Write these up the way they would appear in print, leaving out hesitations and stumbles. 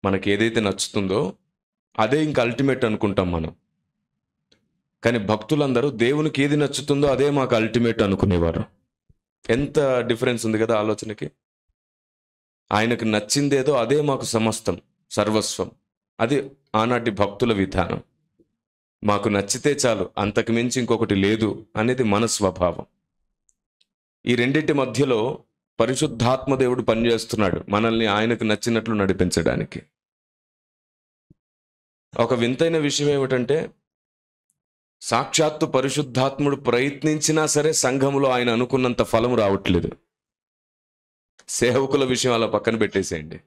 మనకి ఏదైతే నచ్చుతుందో అదే ఇంక అల్టిమేట్ అనుకుంటాం మనం. కానీ భక్తులందరూ దేవునికి ఏది నచ్చుతుందో అదే మాకు అల్టిమేట్ అనుకునేవారు. ఎంత డిఫరెన్స్ ఉంది కదా ఆలోచనకి. ఆయనకు నచ్చిందేదో అదే మాకు సమస్తం, సర్వస్వం. అది ఆనాటి భక్తుల విధానం. మాకు నచ్చితే చాలు, అంతకు మించి ఇంకొకటి లేదు అనేది మన స్వభావం. ఈ రెండింటి మధ్యలో పరిశుద్ధాత్మ దేవుడు పనిచేస్తున్నాడు మనల్ని ఆయనకు నచ్చినట్లు నడిపించడానికి. ఒక వింతైన విషయం ఏమిటంటే, సాక్షాత్తు పరిశుద్ధాత్ముడు ప్రయత్నించినా సరే సంఘములో ఆయన అనుకున్నంత ఫలం రావట్లేదు. సేవకుల విషయం అలా పక్కన పెట్టేసేయండి.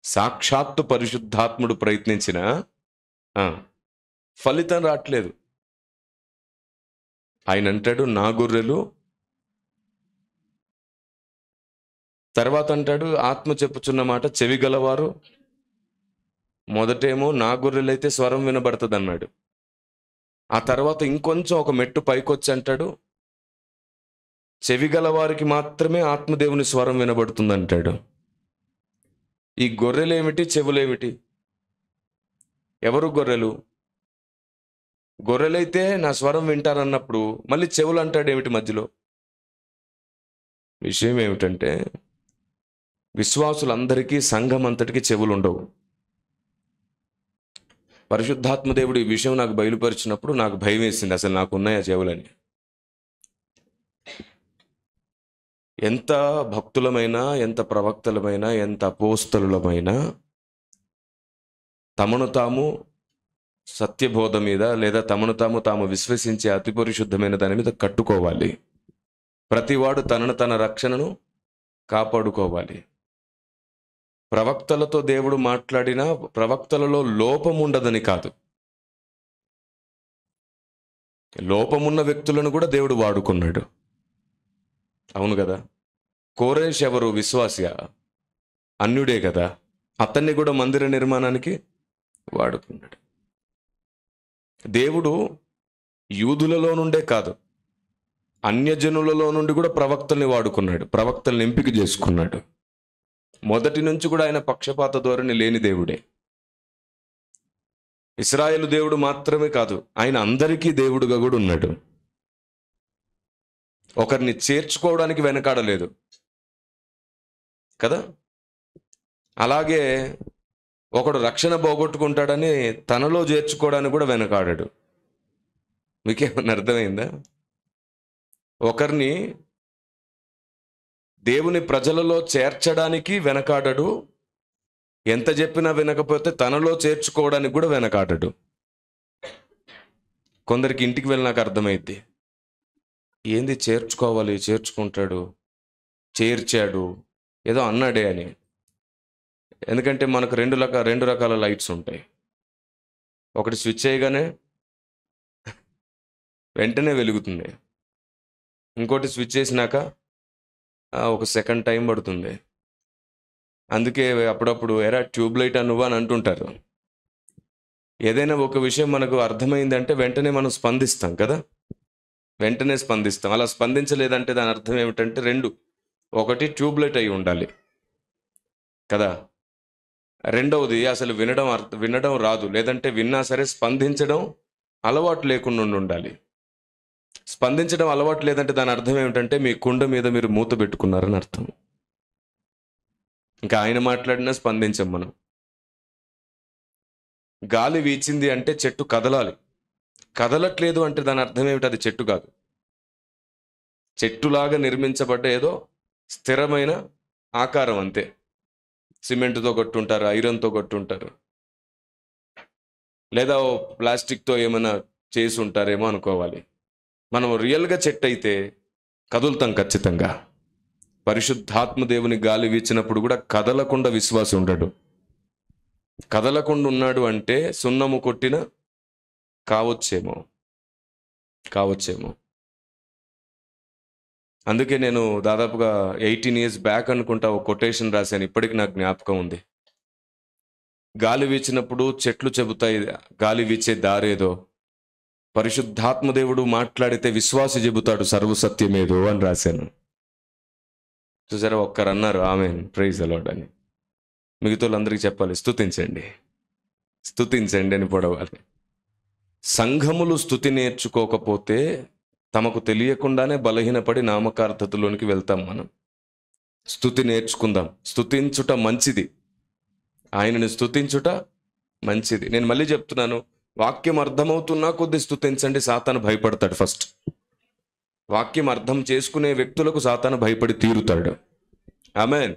సాక్షాత్తు పరిశుద్ధాత్ముడు ప్రయత్నించినా ఫలితం రావట్లేదు. ఆయన అంటాడు, నా గొర్రెలు. తర్వాత అంటాడు, ఆత్మ చెప్పుచున్న మాట చెవి గలవారు. మొదటేమో నా గొర్రెలైతే స్వరం వినబడుతుంది అన్నాడు. ఆ తర్వాత ఇంకొంచెం ఒక మెట్టు పైకొచ్చి అంటాడు, చెవి గలవారికి మాత్రమే ఆత్మదేవుని స్వరం వినబడుతుంది అంటాడు. ఈ గొర్రెలేమిటి, చెవులేమిటి? ఎవరు గొర్రెలు? గొర్రెలైతే నా స్వరం వింటారన్నప్పుడు మళ్ళీ చెవులు అంటాడు ఏమిటి మధ్యలో? విషయం ఏమిటంటే, విశ్వాసులందరికీ, సంఘం అంతటికీ చెవులు ఉండవు. పరిశుద్ధాత్మదేవుడు ఈ విషయం నాకు బయలుపరిచినప్పుడు నాకు భయం వేసింది, అసలు నాకు ఉన్నాయా చెవులని. ఎంత భక్తులమైనా, ఎంత ప్రవక్తలమైనా, ఎంత అపోస్తలులమైనా తమను తాము సత్యబోధ మీద లేదా తమను తాము విశ్వసించే అతి పరిశుద్ధమైన దాని మీద కట్టుకోవాలి. ప్రతివాడు తన రక్షణను కాపాడుకోవాలి. ప్రవక్తలతో దేవుడు మాట్లాడినా ప్రవక్తలలో లోపం ఉండదని కాదు, లోపమున్న వ్యక్తులను కూడా దేవుడు వాడుకున్నాడు. అవును కదా. కోరేష్ ఎవరు? విశ్వాసియా? అన్యుడే కదా. అతన్ని కూడా మందిర నిర్మాణానికి వాడుకున్నాడు. దేవుడు యూదులలో నుండే కాదు, అన్యజనులలో నుండి కూడా ప్రవక్తల్ని వాడుకున్నాడు, ప్రవక్తల్ని ఎంపిక చేసుకున్నాడు. మొదటి నుంచి కూడా ఆయన పక్షపాత ధోరణి లేని దేవుడే. ఇశ్రాయేలు దేవుడు మాత్రమే కాదు, ఆయన అందరికీ దేవుడుగా కూడా ఉన్నాడు. ఒకరిని చేర్చుకోవడానికి వెనకాడలేదు కదా. అలాగే ఒకడు రక్షణ పోగొట్టుకుంటాడని తనలో చేర్చుకోవడానికి కూడా వెనకాడాడు. మీకేమన్నా అర్థమైందా? ఒకరిని దేవుని ప్రజలలో చేర్చడానికి వెనకాడడు, ఎంత చెప్పినా వినకపోతే తనలో చేర్చుకోవడానికి కూడా వెనకాడడు. కొందరికి ఇంటికి వెళ్ళినాక అర్థమైద్ది, ఏంది చేర్చుకోవాలి, చేర్చుకుంటాడు, చేర్చాడు, ఏదో అన్నాడే అని. ఎందుకంటే మనకు రెండు రకాల లైట్స్ ఉంటాయి. ఒకటి స్విచ్ చేయగానే వెంటనే వెలుగుతుంది, ఇంకోటి స్విచ్ చేసినాక ఒక సెకండ్ టైం పడుతుంది. అందుకే అప్పుడప్పుడు ఎరా ట్యూబ్ లైట్ నువ్వు అని అంటుంటారు. ఏదైనా ఒక విషయం మనకు అర్థమైందంటే వెంటనే మనం స్పందిస్తాం కదా, వెంటనే స్పందిస్తాం. అలా స్పందించలేదంటే దాని అర్థం ఏమిటంటే రెండు, ఒకటి ట్యూబ్ లైట్ అయి ఉండాలి కదా, రెండవది అసలు వినడం రాదు, లేదంటే విన్నా సరే స్పందించడం అలవాటు లేకుండా ఉండాలి. స్పందించడం అలవాటు లేదంటే దాని అర్థం ఏమిటంటే మీ కుండ మీద మీరు మూత పెట్టుకున్నారని అర్థం. ఇంకా ఆయన మాట్లాడినా స్పందించం మనం. గాలి వీచింది అంటే చెట్టు కదలాలి, కదలట్లేదు అంటే దాని అర్థం ఏమిటి? అది చెట్టు కాదు. చెట్టులాగా నిర్మించబడ్డ ఏదో స్థిరమైన ఆకారం అంతే. సిమెంట్తో కట్టుంటారు, ఐరన్తో కట్టుంటారు, లేదా ప్లాస్టిక్తో ఏమైనా చేసి ఉంటారేమో అనుకోవాలి. మనం రియల్గా చెట్టు అయితే కదులుతాం ఖచ్చితంగా. పరిశుద్ధాత్మ దేవుని గాలి వీచినప్పుడు కూడా కదలకుండా విశ్వాసం ఉండడు. కదలకుండా ఉన్నాడు అంటే సున్నము కొట్టిన కావచ్చేమో. అందుకే నేను దాదాపుగా 18 years బ్యాక్ అనుకుంటా ఒక కొటేషన్ రాశాను, ఇప్పటికి నాకు జ్ఞాపకం ఉంది. గాలి వీచినప్పుడు చెట్లు చెబుతాయి గాలి వీచే దారేదో, పరిశుద్ధాత్మ దేవుడు మాట్లాడితే విశ్వాసి చెబుతాడు సర్వసత్యమేదో అని రాశాను. చూసారా, ఒక్కరు అన్నారు ఆమెన్, ప్రైజ్ ది లార్డ్ అని. మిగతా వాళ్ళందరికీ చెప్పాలి, స్తుతించండి, స్తుతించండి అని పొడవాలి. సంఘములు స్తుతి నేర్చుకోకపోతే తమకు తెలియకుండానే బలహీనపడి నామకార్థతలోనికి వెళ్తాం మనం. స్తుతి నేర్చుకుందాం. స్తుతించుట మంచిది, ఆయనని స్తుతించుట మంచిది. నేను మళ్ళీ చెప్తున్నాను, వాక్యం అర్థమవుతున్నా కొద్ది స్తుతించండి, సాతాను భయపడతాడు. ఫస్ట్ వాక్యం అర్థం చేసుకునే వ్యక్తులకు సాతాను భయపడి తీరుతాడు. ఆమేన్.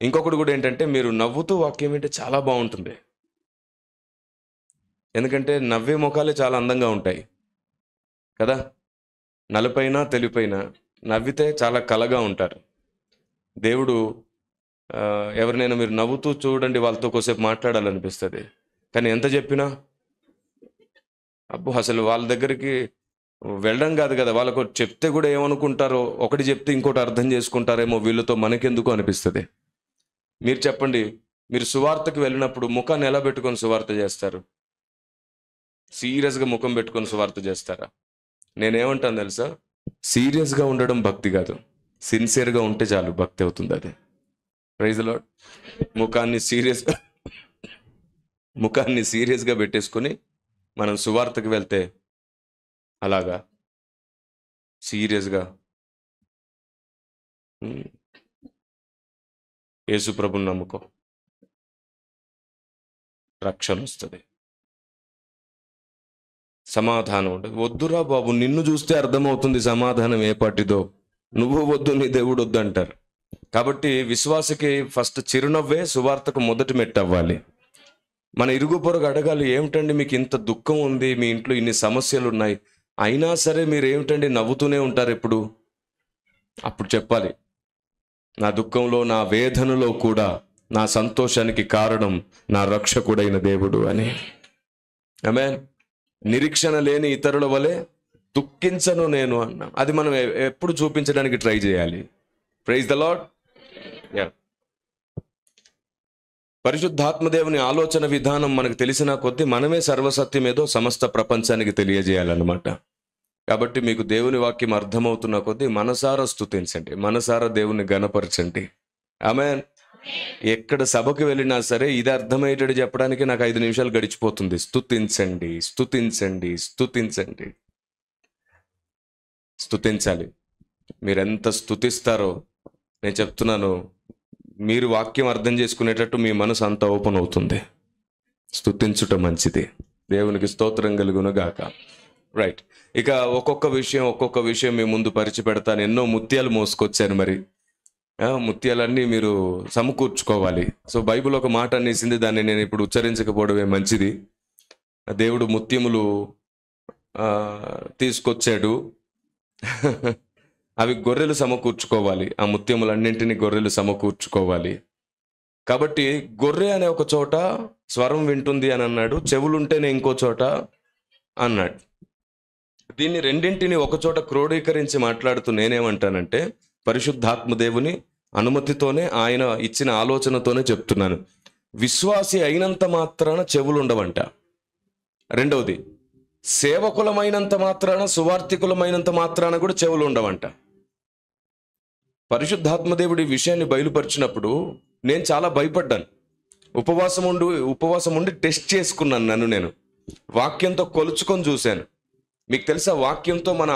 ఇంకొకటి కూడా ఏంటంటే, మీరు నవ్వుతూ వాక్యం వింటే చాలా బాగుంటుంది. ఎందుకంటే నవ్వే ముఖాలే చాలా అందంగా ఉంటాయి కదా. నలుపైనా తెలుపైనా నవ్వితే చాలా కళగా ఉంటారు. దేవుడు ఎవరినైనా మీరు నవ్వుతూ చూడండి, వాళ్ళతో కొద్దిసేపు మాట్లాడాలనిపిస్తుంది. కానీ ఎంత చెప్పినా అబ్బో, అసలు వాళ్ళ దగ్గరికి వెళ్ళడం కాదు కదా, వాళ్ళకు చెప్తే కూడా ఏమనుకుంటారో, ఒకటి చెప్తే ఇంకోటి అర్థం చేసుకుంటారేమో, వీళ్ళతో మనకెందుకు అనిపిస్తుంది. మీరు చెప్పండి, మీరు సువార్తకు వెళ్ళినప్పుడు ముఖాన్ని ఎలా పెట్టుకొని సువార్త చేస్తారు? సీరియస్గా ముఖం పెట్టుకొని సువార్త చేస్తారా? నేనేమంటాను తెలుసా, సీరియస్గా ఉండడం భక్తి కాదు, సిన్సియర్గా ఉంటే చాలు భక్తి అవుతుంది. అది ప్రైజ్ ది లార్డ్. ముఖాన్ని సీరియస్గా పెట్టేసుకొని మనం సువార్తకు వెళ్తే, అలాగా సీరియస్గా యేసు ప్రభుని నమ్ముకో, రక్షణ వస్తుంది, సమాధానం ఉంటుంది. వద్దురా బాబు, నిన్ను చూస్తే అర్థమవుతుంది సమాధానం ఏ పాటిదో, నువ్వు వద్దు నీ దేవుడు వద్దు అంటారు. కాబట్టి విశ్వాసకి ఫస్ట్ చిరునవ్వే సువార్తకు మొదటి మెట్టు అవ్వాలి. మన ఇరుగు పొరుగు అడగాలి, ఏమిటండి మీకు ఇంత దుఃఖం ఉంది, మీ ఇంట్లో ఇన్ని సమస్యలు ఉన్నాయి, అయినా సరే మీరు ఏమిటండి నవ్వుతూనే ఉంటారు ఎప్పుడు? అప్పుడు చెప్పాలి, నా దుఃఖంలో, నా వేదనలో కూడా నా సంతోషానికి కారణం నా రక్షకుడైన దేవుడు అని. ఆమేన్. నిరీక్షణ లేని ఇతరుల వలె దుఃఖించను నేను అన్నా. అది మనం ఎప్పుడు చూపించడానికి ట్రై చేయాలి. Praise the lord. పరిశుద్ధాత్మదేవుని ఆలోచన విధానం మనకు తెలిసిన కొద్దీ మనమే సర్వసత్యం ఏదో సమస్త ప్రపంచానికి తెలియజేయాలన్నమాట. కాబట్టి మీకు దేవుని వాక్యం అర్థమవుతున్న కొద్దీ మనసారా స్తుతించండి, మనసారా దేవుని గణపరచండి. ఆమేన్. ఎక్కడ సభకు వెళ్ళినా సరే ఇది అర్థమయ్యేటట్టు చెప్పడానికి నాకు 5 నిమిషాలు గడిచిపోతుంది. స్తుతించండి, స్తుతించండి, స్తుతించండి. స్తుతించాలి. మీరెంత స్తుతిస్తారో నేను చెప్తున్నాను, మీరు వాక్యం అర్థం చేసుకునేటట్టు మీ మనసు అంత ఓపెన్ అవుతుంది. స్తుతించుట మంచిది. దేవునికి స్తోత్రం కలుగును గాక. రైట్. ఇక ఒక్కొక్క విషయం మీ ముందు పరిచి పెడతాను. ఎన్నో ముత్యాలు మోసుకొచ్చాను, మరి ముత్యాలన్నీ మీరు సమకూర్చుకోవాలి. సో బైబిల్ ఒక మాట అనేసింది, దాన్ని నేను ఇప్పుడు ఉచ్చరించకపోవడమే మంచిది. దేవుడు ముత్యములు తీసుకొచ్చాడు, అవి గొర్రెలు సమకూర్చుకోవాలి. ఆ ముత్యములన్నింటినీ గొర్రెలు సమకూర్చుకోవాలి. కాబట్టి గొర్రె అనే ఒక చోట స్వరం వింటుంది అని అన్నాడు, చెవులుంటేనే ఇంకో చోట అన్నాడు. దీన్ని రెండింటిని ఒక చోట క్రోడీకరించి మాట్లాడుతూ నేనేమంటానంటే, పరిశుద్ధాత్మదేవుని అనుమతితోనే, ఆయన ఇచ్చిన ఆలోచనతోనే చెప్తున్నాను. విశ్వాసి అయినంత మాత్రాన చెవులు ఉండవంట. రెండవది, సేవకులమైనంత మాత్రాన, సువార్థికులమైనంత మాత్రాన కూడా చెవులు ఉండవంట. పరిశుద్ధాత్మదేవుడి విషయాన్ని బయలుపరిచినప్పుడు నేను చాలా భయపడ్డాను. ఉపవాసం ఉండి టెస్ట్ చేసుకున్నాను నన్ను నేను. వాక్యంతో కొలుచుకొని చూశాను. మీకు తెలుసా, వాక్యంతో మన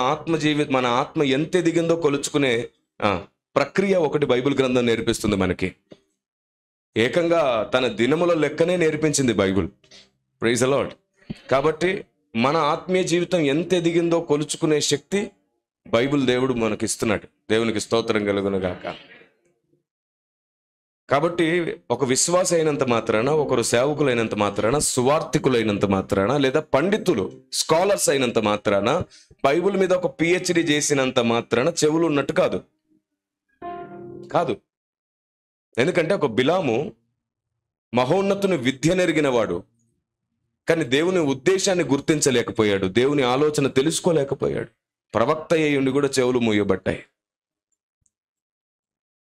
ఆత్మ ఎంత ఎదిగిందో కొలుచుకునే ప్రక్రియ ఒకటి బైబిల్ గ్రంథం నేర్పిస్తుంది మనకి. ఏకంగా తన దినముల లెక్కనే నేర్పించింది బైబిల్. Praise the lord. కాబట్టి మన ఆత్మీయ జీవితం ఎంత ఎదిగిందో కొలుచుకునే శక్తి బైబిల్ దేవుడు మనకి ఇస్తున్నాడు. దేవునికి స్తోత్రం కలుగును గాక. కాబట్టి ఒక విశ్వాస అయినంత మాత్రాన, ఒకరు సేవకులైనంత మాత్రాన, సువార్థికులైనంత మాత్రాన, లేదా పండితులు స్కాలర్స్ అయినంత మాత్రాన, బైబిల్ మీద ఒక PhD చేసినంత మాత్రాన చెవులు ఉన్నట్టు కాదు. ఎందుకంటే ఒక బిలాము మహోన్నతుని విద్య నెరిగినవాడు, కానీ దేవుని ఉద్దేశాన్ని గుర్తించలేకపోయాడు, దేవుని ఆలోచన తెలుసుకోలేకపోయాడు. ప్రవక్త అయ్యుండి కూడా చెవులు మూయబట్టాయి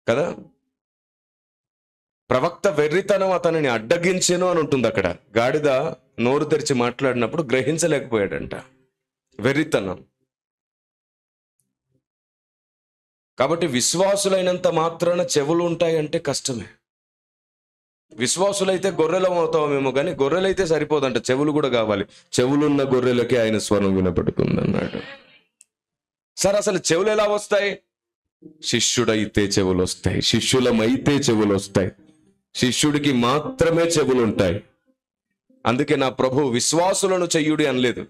కదా. ప్రవక్త వెర్రితనం అతనిని అడ్డగించెను అని ఉంటుంది అక్కడ. గాడిద నోరు తెరిచి మాట్లాడినప్పుడు గ్రహించలేకపోయాడంట, వెర్రితనం. కాబట్టి విశ్వాసులైనంత మాత్రాన చెవులు ఉంటాయంటే కష్టమే. విశ్వాసులైతే గొర్రెలం అవుతామేమో, కానీ గొర్రెలైతే సరిపోదంట, చెవులు కూడా కావాలి. చెవులున్న గొర్రెలకే ఆయన స్వరం వినపడుతుంది అన్నాడు. సార్ అసలు చెవులు ఎలా వస్తాయి? శిష్యుడైతే చెవులు వస్తాయి, శిష్యులమైతే చెవులు వస్తాయి. శిష్యుడికి మాత్రమే చెవులు ఉంటాయి. అందుకే నా ప్రభు విశ్వాసులను చెయ్యుడి అనలేదు,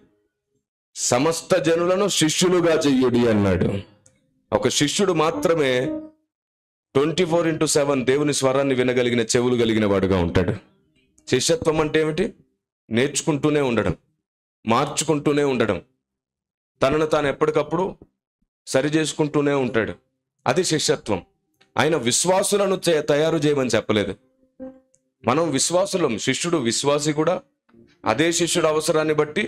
సమస్త జనులను శిష్యులుగా చెయ్యుడి అన్నాడు. ఒక శిష్యుడు మాత్రమే 24/7 దేవుని స్వరాన్ని వినగలిగిన చెవులు కలిగిన వాడుగా ఉంటాడు. శిష్యత్వం అంటే ఏమిటి? నేర్చుకుంటూనే ఉండడం, మార్చుకుంటూనే ఉండడం, తనను తాను ఎప్పటికప్పుడు సరి చేసుకుంటూనే ఉంటాడు. అది శిష్యత్వం. ఆయన విశ్వాసులను తయారు చేయమని చెప్పలేదు. మనం విశ్వాసులం. శిష్యుడు విశ్వాసి కూడా, అదే శిష్యుడు అవసరాన్ని బట్టి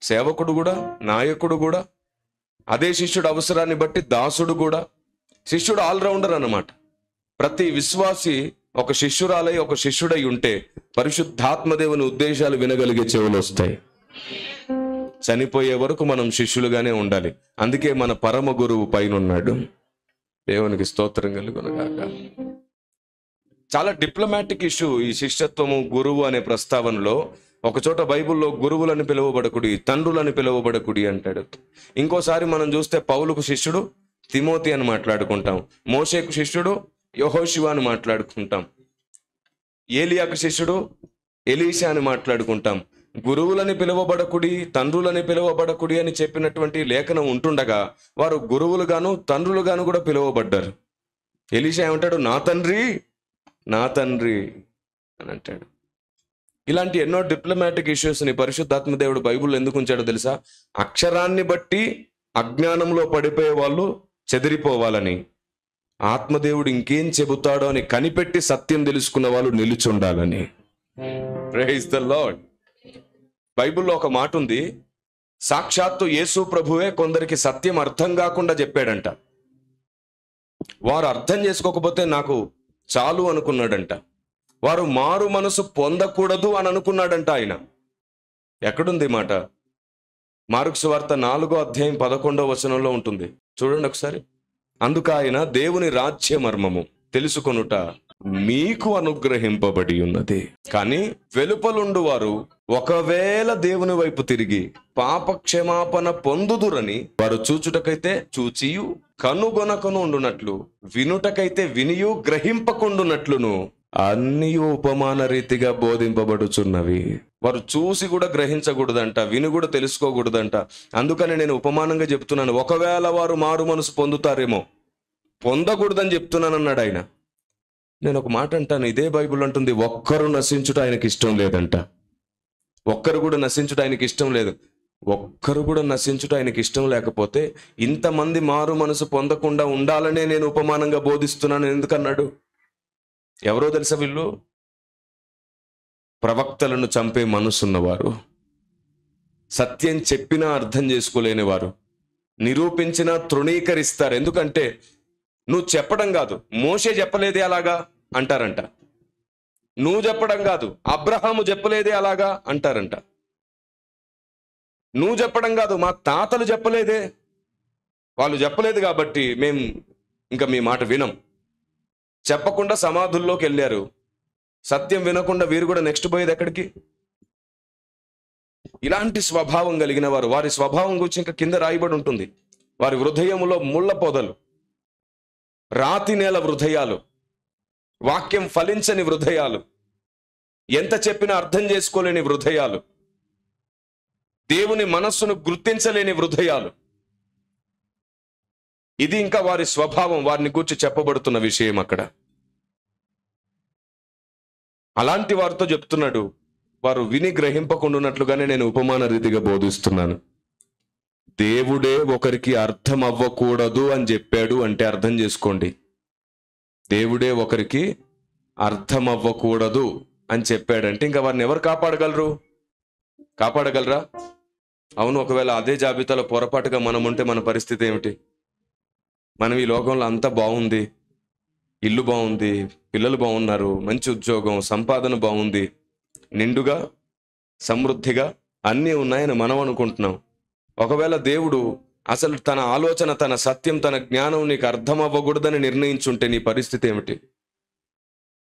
సేవకుడు కూడా, నాయకుడు కూడా, అదే శిష్యుడు అవసరాన్ని బట్టి దాసుడు కూడా. శిష్యుడు ఆల్రౌండర్ అన్నమాట. ప్రతి విశ్వాసి ఒక శిష్యురాలై ఒక శిష్యుడై ఉంటే పరిశుద్ధాత్మదేవుని ఉద్దేశాలు వినగలిగే చెవులు వస్తాయి. చనిపోయే వరకు మనం శిష్యులుగానే ఉండాలి. అందుకే మన పరమ గురువు పైన ఉన్నాడు. దేవునికి స్తోత్రం కలుగునుగాక. చాలా డిప్లొమాటిక్ ఇష్యూ ఈ శిష్యత్వము, గురువు అనే ప్రస్తావనలో. ఒకచోట బైబిల్లో గురువులని పిలువబడకుడి, తండ్రులని పిలువబడకుడి అంటాడు. ఇంకోసారి మనం చూస్తే పౌలుకు శిష్యుడు తిమోతి అని మాట్లాడుకుంటాం, మోషేకు శిష్యుడు యెహోషువ అని మాట్లాడుకుంటాం, ఏలియాకు శిష్యుడు ఎలీషా అని మాట్లాడుకుంటాం. గురువులని పిలువబడకుడి, తండ్రులని పిలువబడకుడి అని చెప్పినటువంటి లేఖనం ఉంటుండగా వారు గురువులుగాను తండ్రులుగాను కూడా పిలువబడ్డారు. ఎలీషా ఏమంటాడు? నా తండ్రి, నా తండ్రి అని అంటాడు. ఇలాంటి ఎన్నో డిప్లొమాటిక్ ఇష్యూస్ని పరిశుద్ధాత్మ దేవుడు బైబిల్లో ఎందుకు ఉంచాడో తెలుసా? అక్షరాన్ని బట్టి అజ్ఞానంలో పడిపోయే వాళ్ళు చెదిరిపోవాలని, ఆత్మదేవుడు ఇంకేం చెబుతాడో అని కనిపెట్టి సత్యం తెలుసుకున్న వాళ్ళు నిలుచుండాలని. Praise the lord. బైబిల్లో ఒక మాట ఉంది, సాక్షాత్తు యేసు ప్రభువే కొందరికి సత్యం అర్థం కాకుండా చెప్పాడంట. వారు అర్థం చేసుకోకపోతే నాకు చాలు అనుకున్నాడంట. వారు మారు మనసు పొందకూడదు అని అనుకున్నాడంట ఆయన. ఎక్కడుంది మాట? మార్కు సువార్త 4:11 ఉంటుంది. చూడండి ఒకసారి. అందుకు ఆయన, దేవుని రాజ్య మర్మము తెలుసుకొనుట మీకు అనుగ్రహింపబడి ఉన్నది, కానీ వెలుపలుండు వారు ఒకవేళ దేవుని వైపు తిరిగి పాప క్షమాపణ పొందుదురని వారు చూచుటకైతే చూచియు కనుగొనకను ఉండునట్లు, వినుటకైతే వినియు గ్రహింపకుండునట్లును అన్ని ఉపమాన రీతిగా బోధింపబడుచున్నవి. వారు చూసి కూడా గ్రహించకూడదంట, విని కూడా తెలుసుకోకూడదంట. అందుకని నేను ఉపమానంగా చెప్తున్నాను. ఒకవేళ వారు మారు మనసు పొందుతారేమో, పొందకూడదని చెప్తున్నాను అన్నాడు ఆయన. నేను ఒక మాట అంటాను, ఇదే బైబిల్ అంటుంది, ఒక్కరు నశించుట ఆయనకి ఇష్టం లేదంట. ఒక్కరు కూడా నశించుట ఆయనకి ఇష్టం లేదు. ఒక్కరు కూడా నశించుట ఆయనకి ఇష్టం లేకపోతే ఇంతమంది మారు మనసు పొందకుండా ఉండాలనే నేను ఉపమానంగా బోధిస్తున్నాను ఎందుకన్నాడు? ఎవరో తెలుసా? వీళ్ళు ప్రవక్తలను చంపే మనసున్నవారు, సత్యం చెప్పినా అర్థం చేసుకోలేని వారు, నిరూపించినా తృణీకరిస్తారు. ఎందుకంటే నువ్వు చెప్పడం కాదు, మోషే చెప్పలేదే అలాగా అంటారంట. నువ్వు చెప్పడం కాదు, అబ్రహాము చెప్పలేదే అలాగా అంటారంట. నువ్వు చెప్పడం కాదు, మా తాతలు చెప్పలేదే, వాళ్ళు చెప్పలేదు కాబట్టి మేము ఇంకా మీ మాట వినం. చెప్పకుండా సమాధుల్లోకి వెళ్ళారు. సత్యం వినకుండా వీరు కూడా నెక్స్ట్ పోయేది ఎక్కడికి? ఇలాంటి స్వభావం కలిగిన వారు, వారి స్వభావం గురించి ఇంకా కింద రాయబడి ఉంటుంది. వారి హృదయములో ముళ్ళ పొదలు, రాతి నేల హృదయాలు, వాక్యం ఫలించని హృదయాలు, ఎంత చెప్పినా అర్థం చేసుకోలేని హృదయాలు, దేవుని మనస్సును గుర్తించలేని హృదయాలు. ఇది ఇంకా వారి స్వభావం, వారిని గూర్చి చెప్పబడుతున్న విషయం అక్కడ. అలాంటి వారితో చెప్తున్నాడు, వారు విని గ్రహింపకుండానట్లుగానే నేను ఉపమాన రీతిగా బోధిస్తున్నాను. దేవుడే ఒకరికి అర్థం అవ్వకూడదు అని చెప్పాడు అంటే అర్థం చేసుకోండి. దేవుడే ఒకరికి అర్థం అవ్వకూడదు అని చెప్పాడంటే ఇంకా వారిని ఎవరు కాపాడగలరు? కాపాడగలరా? అవును, ఒకవేళ అదే జాబితాలో పొరపాటుగా మనం ఉంటే మన పరిస్థితి ఏమిటి? మనం ఈ లోకంలో అంతా బాగుంది, ఇల్లు బాగుంది, పిల్లలు బాగున్నారు, మంచి ఉద్యోగం, సంపాదన బాగుంది, నిండుగా సమృద్ధిగా అన్నీ ఉన్నాయని మనం అనుకుంటున్నాం. ఒకవేళ దేవుడు అసలు తన ఆలోచన, తన సత్యం, తన జ్ఞానం నీకు అర్థం అవ్వకూడదని నిర్ణయించుంటే నీ పరిస్థితి ఏమిటి?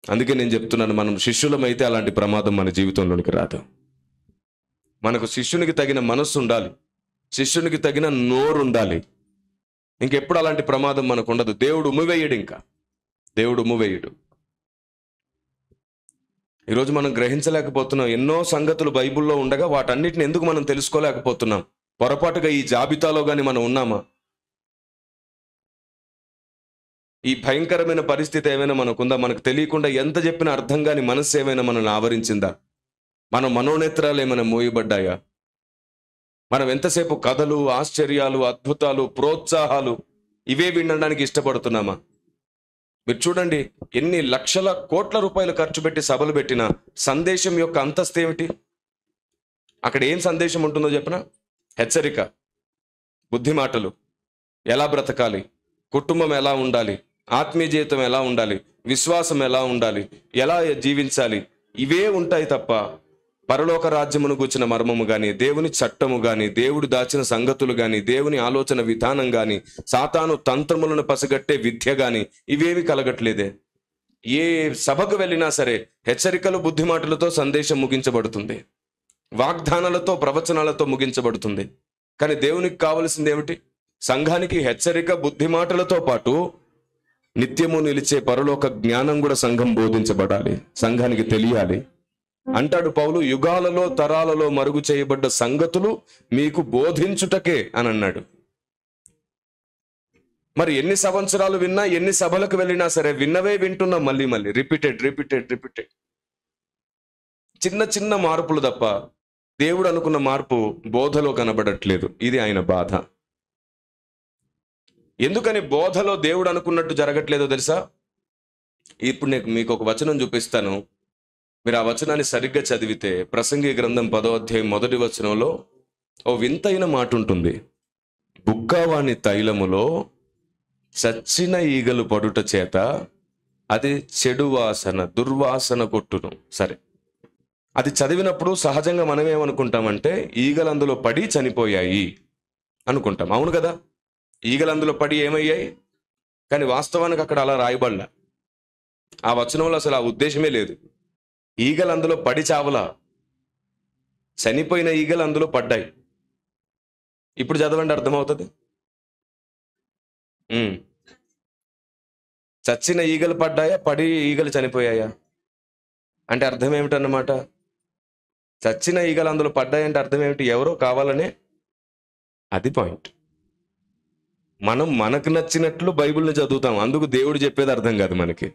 అందుకే నేను చెప్తున్నాను, మనం శిష్యులమైతే అలాంటి ప్రమాదం మన జీవితంలోనికి రాదు. మనకు శిష్యునికి తగిన మనస్సు ఉండాలి, శిష్యునికి తగిన నోరు ఉండాలి. ఇంకెప్పుడు అలాంటి ప్రమాదం మనకు ఉండదు. దేవుడు ఉమ్మివేయడు, దేవుడు ఉమ్మివేయడు. ఈరోజు మనం గ్రహించలేకపోతున్నాం. ఎన్నో సంగతులు బైబిల్లో ఉండగా వాటన్నిటిని ఎందుకు మనం తెలుసుకోలేకపోతున్నాం? పొరపాటుగా ఈ జాబితాలో కానీ మనం ఉన్నామా? ఈ భయంకరమైన పరిస్థితి ఏమైనా మనకుందా? మనకు తెలియకుండా ఎంత చెప్పినా అర్థం కాని మనస్సు ఏమైనా మనల్ని ఆవరించిందా? మన మనోనేత్రాలు ఏమైనా మోయబడ్డాయా? మనం ఎంతసేపు కథలు, ఆశ్చర్యాలు, అద్భుతాలు, ప్రోత్సాహాలు ఇవే వినడానికి ఇష్టపడుతున్నామా? మీరు చూడండి, ఎన్ని లక్షల కోట్ల రూపాయలు ఖర్చు పెట్టి సభలు పెట్టిన సందేశం యొక్క అంతస్తు ఏమిటి? అక్కడ ఏం సందేశం ఉంటుందో చెప్పిన? హెచ్చరిక, బుద్ధి మాటలు, ఎలా బ్రతకాలి, కుటుంబం ఎలా ఉండాలి, ఆత్మీయ జీవితం ఎలా ఉండాలి, విశ్వాసం ఎలా ఉండాలి, ఎలా జీవించాలి, ఇవే ఉంటాయి తప్ప పరలోక రాజ్యమును గూర్చిన మర్మము కానీ, దేవుని చట్టము కానీ, దేవుడు దాచిన సంగతులు కానీ, దేవుని ఆలోచన విధానం కానీ, సాతాను తంత్రములను పసిగట్టే విద్య కానీ ఇవేవి కలగట్లేదే. ఏ సభకు వెళ్ళినా సరే హెచ్చరికలు, బుద్ధి మాటలతో సందేశం ముగించబడుతుంది, వాగ్దానాలతో, ప్రవచనాలతో ముగించబడుతుంది. కానీ దేవునికి కావలసింది ఏమిటి? సంఘానికి హెచ్చరిక, బుద్ధి మాటలతో పాటు నిత్యము నిలిచే పరలోక జ్ఞానం కూడా సంఘం బోధించబడాలి, సంఘానికి తెలియాలి. అంటాడు పౌలు, యుగాలలో తరాలలో మరుగు చేయబడ్డ సంగతులు మీకు బోధించుటకే అని అన్నాడు. మరి ఎన్ని సంవత్సరాలు విన్నా, ఎన్ని సభలకు వెళ్ళినా సరే విన్నవే వింటున్నాం, మళ్ళీ మళ్ళీ రిపీటెడ్. చిన్న చిన్న మార్పులు తప్ప దేవుడు అనుకున్న మార్పు బోధలో కనబడట్లేదు. ఇది ఆయన బాధ. ఎందుకని బోధలో దేవుడు అనుకున్నట్టు జరగట్లేదో తెలుసా? ఇప్పుడు నేను మీకు ఒక వచనం చూపిస్తాను. మీరు ఆ వచనాన్ని సరిగ్గా చదివితే, ప్రసంగి గ్రంథం 10వ అధ్యాయం 1వ వచనంలో ఓ వింతైన మాట ఉంటుంది. బుక్కవాని తైలములో చచ్చిన ఈగలు పడుట చేత అది చెడు వాసన, దుర్వాసన కొట్టును. సరే, అది చదివినప్పుడు సహజంగా మనం ఏమనుకుంటామంటే ఈగలు అందులో పడి చనిపోయాయి అనుకుంటాం. అవును కదా, ఈగలు అందులో పడి ఏమయ్యాయి? కానీ వాస్తవానికి అక్కడ అలా రాయబడలా. ఆ వచనంలో అసలు ఆ ఉద్దేశమే లేదు. ఈగలు అందులో పడి చావలా, చనిపోయిన ఈగలు అందులో పడ్డాయి. ఇప్పుడు చదవండి, అర్థమవుతుంది. చచ్చిన ఈగలు పడ్డాయా, పడి ఈగలు చనిపోయాయా? అంటే అర్థం ఏమిటన్నమాట? చచ్చిన ఈగలు అందులో పడ్డాయంటే అర్థం ఏమిటి? ఎవరో కావాలనే. అది పాయింట్. మనం మనకు నచ్చినట్లు బైబిల్ని చదువుతాం, అందుకు దేవుడు చెప్పేది అర్థం కాదు మనకి.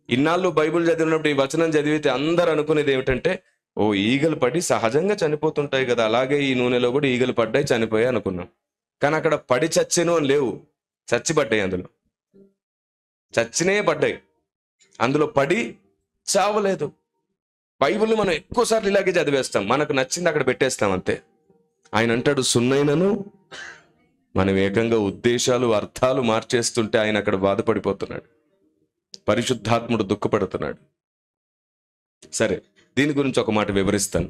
ఇన్నాళ్ళు బైబిల్ చదివినప్పుడు ఈ వచనం చదివితే అందరు అనుకునేది ఏమిటంటే, ఓ ఈగలు పడి సహజంగా చనిపోతుంటాయి కదా, అలాగే ఈ నూనెలో కూడా ఈగలు పడ్డాయి, చనిపోయాయి అనుకున్నాం. కానీ అక్కడ పడి చచ్చెను అని లేవు, చచ్చి పడ్డాయి. అందులో చచ్చినే పడ్డాయి, అందులో పడి చావలేదు. బైబిల్ని మనం ఎక్కువసార్లు ఇలాగే చదివేస్తాం, మనకు నచ్చింది అక్కడ పెట్టేస్తాం అంతే. ఆయన అంటాడు, సున్నైనను మనం ఏకంగా ఉద్దేశాలు, అర్థాలు మార్చేస్తుంటే ఆయన అక్కడ బాధపడిపోతున్నాడు, పరిశుద్ధాత్ముడు దుఃఖపడుతున్నాడు. సరే, దీని గురించి ఒక మాట వివరిస్తాను.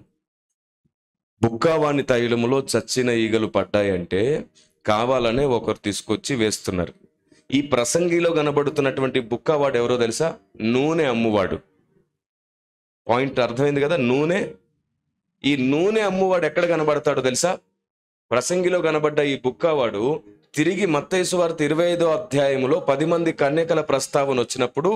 బుక్కవాని తైలములో చచ్చిన ఈగలు పడ్డాయంటే కావాలనే ఒకరు తీసుకొచ్చి వేస్తున్నారు. ఈ ప్రసంగిలో కనబడుతున్నటువంటి బుక్కవాడు ఎవరో తెలుసా? నూనె అమ్మువాడు. పాయింట్ అర్థమైంది కదా? నూనె. ఈ నూనె అమ్మువాడు ఎక్కడ కనబడతాడో తెలుసా? ప్రసంగిలో కనబడ్డ ఈ బుక్కవాడు తిరిగి మత్తయి సువార్త 25వ అధ్యాయములో 10 మంది కన్యకల ప్రస్తావన వచ్చినప్పుడు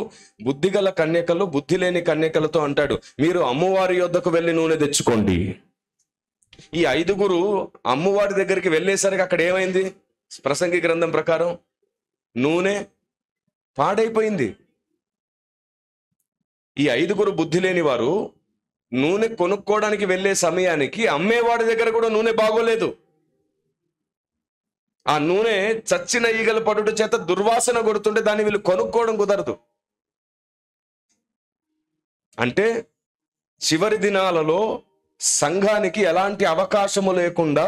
బుద్ధిగల కన్యకలు బుద్ధి లేని కన్యకలతో అంటాడు, మీరు అమ్మవారి యొద్దకు వెళ్ళి నూనె తెచ్చుకోండి. ఈ 5గురు అమ్మవారి దగ్గరికి వెళ్ళేసరికి అక్కడ ఏమైంది? ప్రసంగి గ్రంథం ప్రకారం నూనె పాడైపోయింది. ఈ 5గురు బుద్ధి లేని వారు నూనె కొనుక్కోవడానికి వెళ్ళే సమయానికి అమ్మేవాడి దగ్గర కూడా నూనె బాగోలేదు. ఆ నూనె చచ్చిన ఈగలు పడుట చేత దుర్వాసన కొడుతుంటే దాన్ని వీళ్ళు కొనుక్కోవడం కుదరదు. అంటే చివరి దినాలలో సంఘానికి ఎలాంటి అవకాశము లేకుండా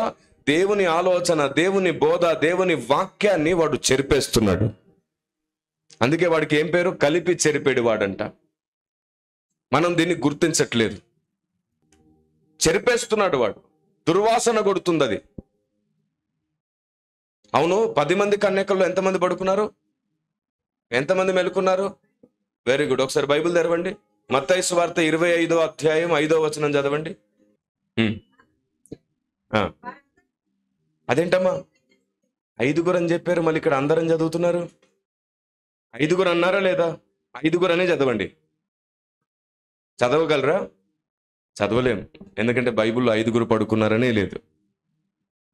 దేవుని ఆలోచన, దేవుని బోధ, దేవుని వాక్యాన్ని వాడు చెరిపేస్తున్నాడు. అందుకే వాడికి ఏం పేరు? కలిపి చెరిపేడు వాడంట. మనం దీన్ని గుర్తించట్లేదు. చెరిపేస్తున్నాడు వాడు, దుర్వాసన కొడుతుంది అది. అవును, 10 మంది కన్యకల్లో ఎంతమంది పడుకున్నారు? ఎంతమంది మెలుకున్నారు? Very good. ఒకసారి బైబిల్ తెరవండి. మత్తయి సువార్త 25వ అధ్యాయం 5వ వచనం చదవండి. ఆ, అదేంటమ్మా 5గురు అని చెప్పారు, మళ్ళీ ఇక్కడ అందరం చదువుతున్నారు? 5గురు అన్నారా లేదా? 5గురు అనే చదవండి. చదవగలరా? చదవలేం. ఎందుకంటే బైబిల్లో 5గురు పడుకున్నారనే లేదు,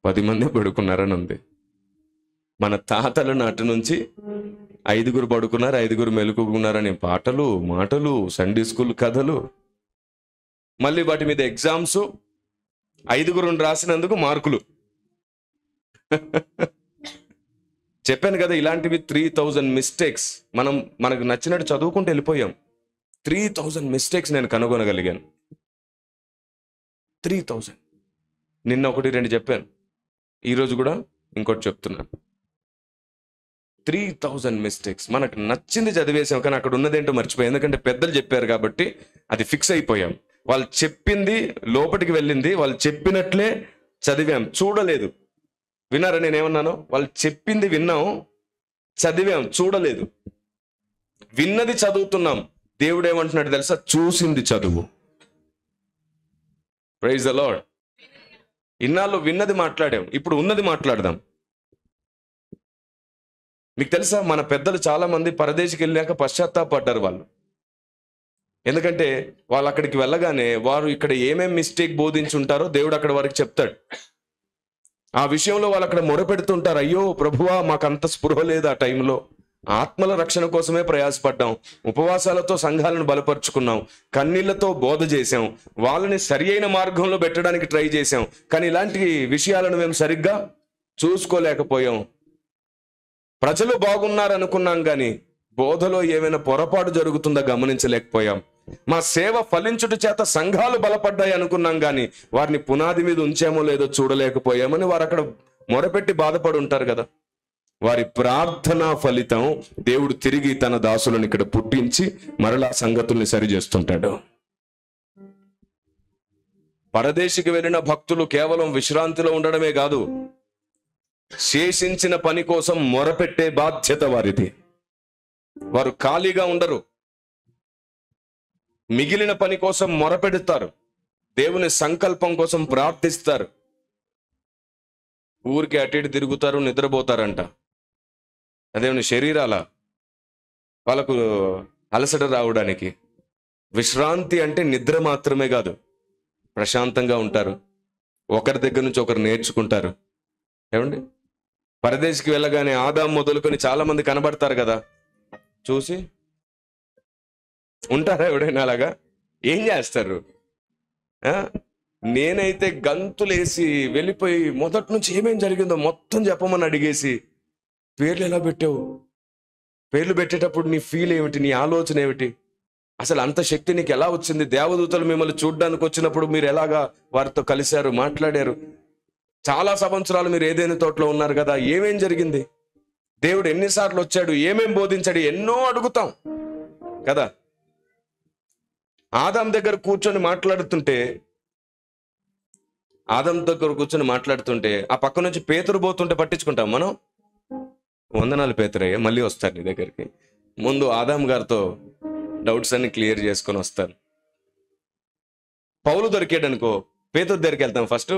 10 మంది పడుకున్నారని ఉంది. మన తాతల నాటి నుంచి 5గురు పడుకున్నారు, 5గురు మెలుకున్నారని పాటలు, మాటలు, సండే స్కూల్ కథలు, మళ్ళీ వాటి మీద ఎగ్జామ్స్, 5గురుని రాసినందుకు మార్కులు. చెప్పాను కదా, ఇలాంటివి 3000 మిస్టేక్స్. మనకు నచ్చినట్టు చదువుకుంటూ వెళ్ళిపోయాం. 3000 మిస్టేక్స్ నేను కనుగొనగలిగాను. 3000. నిన్న 1-2 చెప్పాను, ఈరోజు కూడా ఇంకోటి చెప్తున్నాను. 3000 మిస్టేక్స్. మనకు నచ్చింది చదివేసాం, కానీ అక్కడ ఉన్నదేంటో మర్చిపోయాం. ఎందుకంటే పెద్దలు చెప్పారు కాబట్టి అది ఫిక్స్ అయిపోయాం. వాళ్ళు చెప్పింది లోపలికి వెళ్ళింది, వాళ్ళు చెప్పినట్లే చదివాం, చూడలేదు. విన్నారా నేనేమన్నాను? వాళ్ళు చెప్పింది విన్నాం, చదివాం, చూడలేదు. విన్నది చదువుతున్నాం. దేవుడు ఏమంటున్నాడు తెలుసా? చూసింది చదువు. Praise the Lord. ఇన్నాళ్ళు విన్నది మాట్లాడాం, ఇప్పుడు ఉన్నది మాట్లాడదాం. మీకు తెలుసా, మన పెద్దలు చాలా మంది పరదేశికి వెళ్ళాక పశ్చాత్తాపడ్డారు వాళ్ళు. ఎందుకంటే వాళ్ళు అక్కడికి వెళ్ళగానే వారు ఇక్కడ ఏమేం మిస్టేక్ బోధించి ఉంటారో దేవుడు అక్కడ వారికి చెప్తాడు. ఆ విషయంలో వాళ్ళు అక్కడ మొరపెడుతుంటారు, అయ్యో ప్రభువా, మాకంత స్పృహ లేదు. ఆ టైంలో ఆత్మల రక్షణ కోసమే ప్రయాసపడ్డాం, ఉపవాసాలతో సంఘాలను బలపరుచుకున్నాం, కన్నీళ్లతో బోధ చేశాం, వాళ్ళని సరి అయిన మార్గంలో పెట్టడానికి ట్రై చేశాం, కానీ ఇలాంటి విషయాలను మేము సరిగ్గా చూసుకోలేకపోయాం. ప్రజలు బాగున్నారనుకున్నాం, కానీ బోధలో ఏమైనా పొరపాటు జరుగుతుందో గమనించలేకపోయాం. మా సేవ ఫలించుట చేత సంఘాలు బలపడ్డాయి అనుకున్నాం, కానీ వారిని పునాది మీద ఉంచామో లేదో చూడలేకపోయామని వారు అక్కడ మొరపెట్టి బాధపడి ఉంటారు కదా. వారి ప్రార్థనా ఫలితం దేవుడు తిరిగి తన దాసులను ఇక్కడ పుట్టించి మరలా సంగతుల్ని సరిచేస్తుంటాడు. పరదేశికి వెళ్ళిన భక్తులు కేవలం విశ్రాంతిలో ఉండడమే కాదు, శేషించిన పని కోసం మొరపెట్టే బాధ్యత వారిది. వారు ఖాళీగా ఉండరు, మిగిలిన పని కోసం మొరపెడతారు, దేవుని సంకల్పం కోసం ప్రార్థిస్తారు. ఊరికి అటు ఇటు తిరుగుతారు, నిద్రపోతారంట. అదేమన్నా శరీరాల వాళ్ళకు అలసట రావడానికి? విశ్రాంతి అంటే నిద్ర మాత్రమే కాదు, ప్రశాంతంగా ఉంటారు, ఒకరి దగ్గర నుంచి ఒకరు నేర్చుకుంటారు. ఏమండి, పరదేశికి వెళ్ళగానే ఆదాం మొదలుకొని చాలా మంది కనబడతారు కదా, చూసి ఉంటారా ఎవడైనా అలాగా? ఏం చేస్తారు? నేనైతే గంతులేసి వెళ్ళిపోయి మొదటి నుంచి ఏమేం జరిగిందో మొత్తం చెప్పమని అడిగేసి, పేర్లు ఎలా పెట్టావు, పేర్లు పెట్టేటప్పుడు నీ ఫీల్ ఏమిటి, నీ ఆలోచన ఏమిటి, అసలు అంత శక్తి నీకు ఎలా వచ్చింది, దేవదూతలు మిమ్మల్ని చూడడానికి వచ్చినప్పుడు మీరు ఎలాగా వారితో కలిశారు, మాట్లాడారు, చాలా సంవత్సరాలు మీరు ఏదైనా తోటలో ఉన్నారు కదా, ఏమేం జరిగింది, దేవుడు ఎన్నిసార్లు వచ్చాడు, ఏమేం బోధించాడు, ఎన్నో అడుగుతాం కదా. ఆదాం దగ్గర కూర్చొని మాట్లాడుతుంటే ఆ పక్క నుంచి పేతురు పోతుంటే పట్టించుకుంటాం మనం? వందనాలు పేతురయ్య, మళ్ళీ వస్తారు నీ దగ్గరికి. ముందు ఆదాం గారితో డౌట్స్ అన్ని క్లియర్ చేసుకొని వస్తారు. పౌలు దొరికాడు అనుకో, పేతురు దగ్గరికి వెళ్తాం. ఫస్ట్